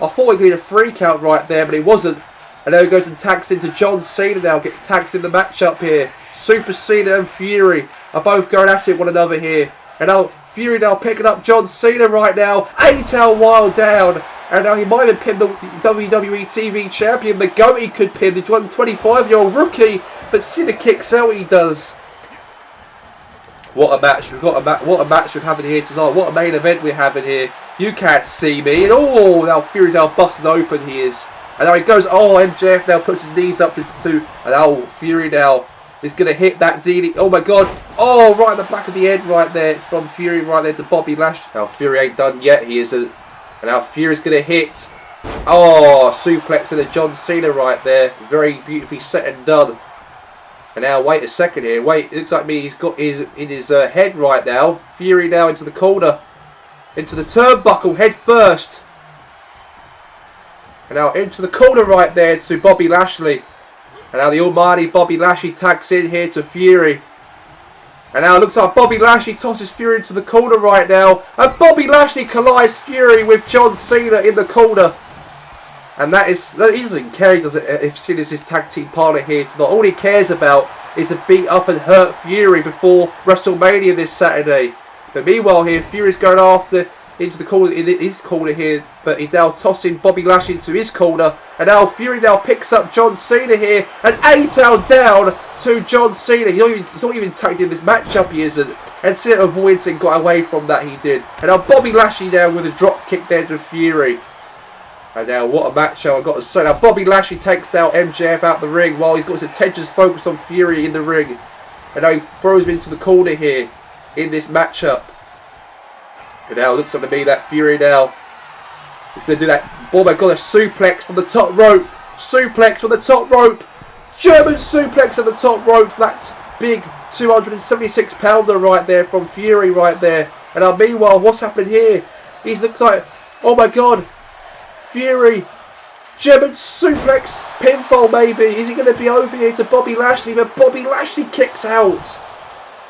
I thought he was going to freak out right there, but he wasn't. And now he goes and tags into John Cena now. Get tags in the matchup here. Super Cena and Fury are both going at it one another here. And now Fury now picking up John Cena right now. 8-tail wild down. And now he might have pinned the WWE TV champion. The GOAT he could pin the 25-year-old rookie. But Cena kicks out, he does. What a match. What a match we're having here tonight. What a main event we're having here. You can't see me. And oh, now Fury's now busted open he is. And now he goes, oh, MJF now puts his knees up to and oh, Fury now is going to hit that DD. Oh my god. Oh, right in the back of the head right there from Fury right there to Bobby Lashley. Now Fury ain't done yet. And now Fury's going to hit. Oh, suplex to the John Cena right there. Very beautifully set and done. And now wait a second here. Wait, it looks like he's got his in his head right now. Fury now into the corner. Into the turnbuckle head first. And now into the corner right there to Bobby Lashley. And now the almighty Bobby Lashley tags in here to Fury. And now it looks like Bobby Lashley tosses Fury into the corner right now. And Bobby Lashley collides Fury with John Cena in the corner. And he doesn't care, does it, if Cena's his tag team partner here tonight. All he cares about is to beat up and hurt Fury before WrestleMania this Saturday. But meanwhile here, Fury's going after into the corner, in his corner here, but he's now tossing Bobby Lashley into his corner, and now Fury now picks up John Cena here, and 8-tail down to John Cena. He's not even tagged in this matchup, he isn't, and Cena avoids and got away from that, he did. And now Bobby Lashley now with a drop kick there to Fury. And now what a match I've got to say. Now Bobby Lashley takes down MJF out the ring while he's got his attention focused on Fury in the ring. And now he throws him into the corner here in this matchup. And now it looks like to be that Fury now. He's going to do that. Oh my god, a suplex from the top rope. Suplex from the top rope. German suplex on the top rope. That big 276 pounder right there from Fury right there. And now meanwhile, what's happening here? He looks like, oh my god, Fury. German suplex, pinfall maybe. Is he going to be over here to Bobby Lashley? But Bobby Lashley kicks out.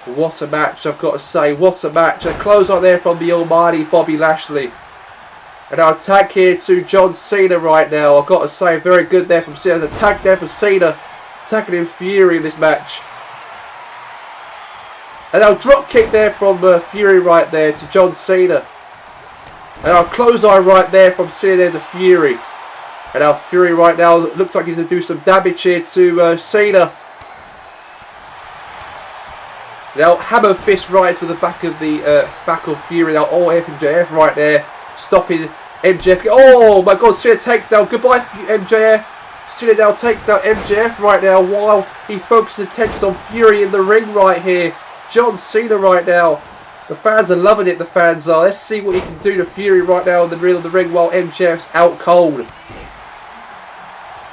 What a match, I've got to say. What a match. A close on there from the almighty Bobby Lashley. And our tag here to John Cena right now. I've got to say, very good there from Cena. There's a tag there for Cena. Attacking in Fury in this match. And our drop kick there from Fury right there to John Cena. And our close eye right there from Cena there to Fury. And our Fury right now looks like he's going to do some damage here to Cena. Now hammer fist right to the back of Fury. Now MJF right there, stopping MJF. Oh my god, Cena takes down. Goodbye MJF. Cena now takes down MJF right now while he focuses attention on Fury in the ring right here. John Cena right now. The fans are loving it. The fans are. Let's see what he can do to Fury right now in the middle of the ring while MJF's out cold.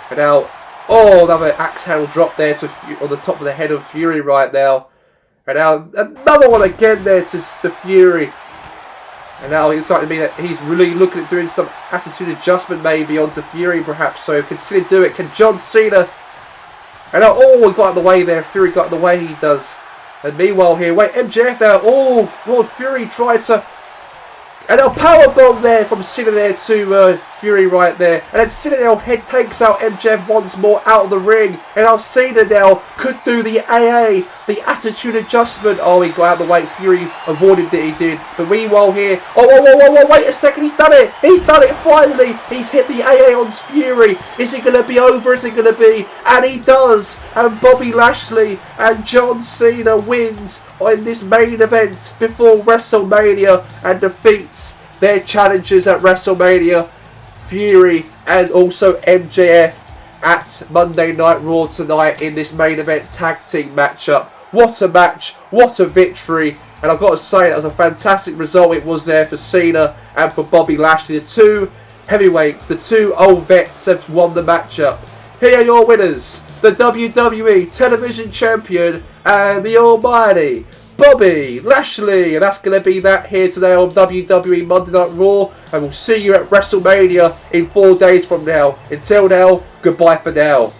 And now, oh, another axe handle drop there to on the top of the head of Fury right now. And now another one again there to Fury. And now it's like to me that he's really looking at doing some attitude adjustment maybe onto Fury perhaps. So can Cena do it? Can John Cena? And now, oh, he got out of the way there. Fury got out of the way, he does. And meanwhile here, wait, MJF now. Oh, Lord Fury tried to... And now powerbomb there from Cena there to Fury right there. And then Cena now head takes out MJF once more out of the ring. And now Cena now could do the AA, the attitude adjustment. Oh, he got out of the way. Fury avoided that he did. But meanwhile here, oh, wait a second. He's done it. He's done it finally. He's hit the AA on Fury. Is it going to be over? Is it going to be? And he does. And Bobby Lashley and John Cena wins in this main event before WrestleMania and defeats their challengers at WrestleMania, Fury and also MJF at Monday Night Raw tonight in this main event tag team matchup. What a match, what a victory, and I've got to say that was a fantastic result it was there for Cena and for Bobby Lashley. The two heavyweights, the two old vets have won the matchup. Here are your winners, the WWE Television Champion and the almighty Bobby Lashley. And that's going to be that here today on WWE Monday Night Raw. And we'll see you at WrestleMania in 4 days from now. Until now, goodbye for now.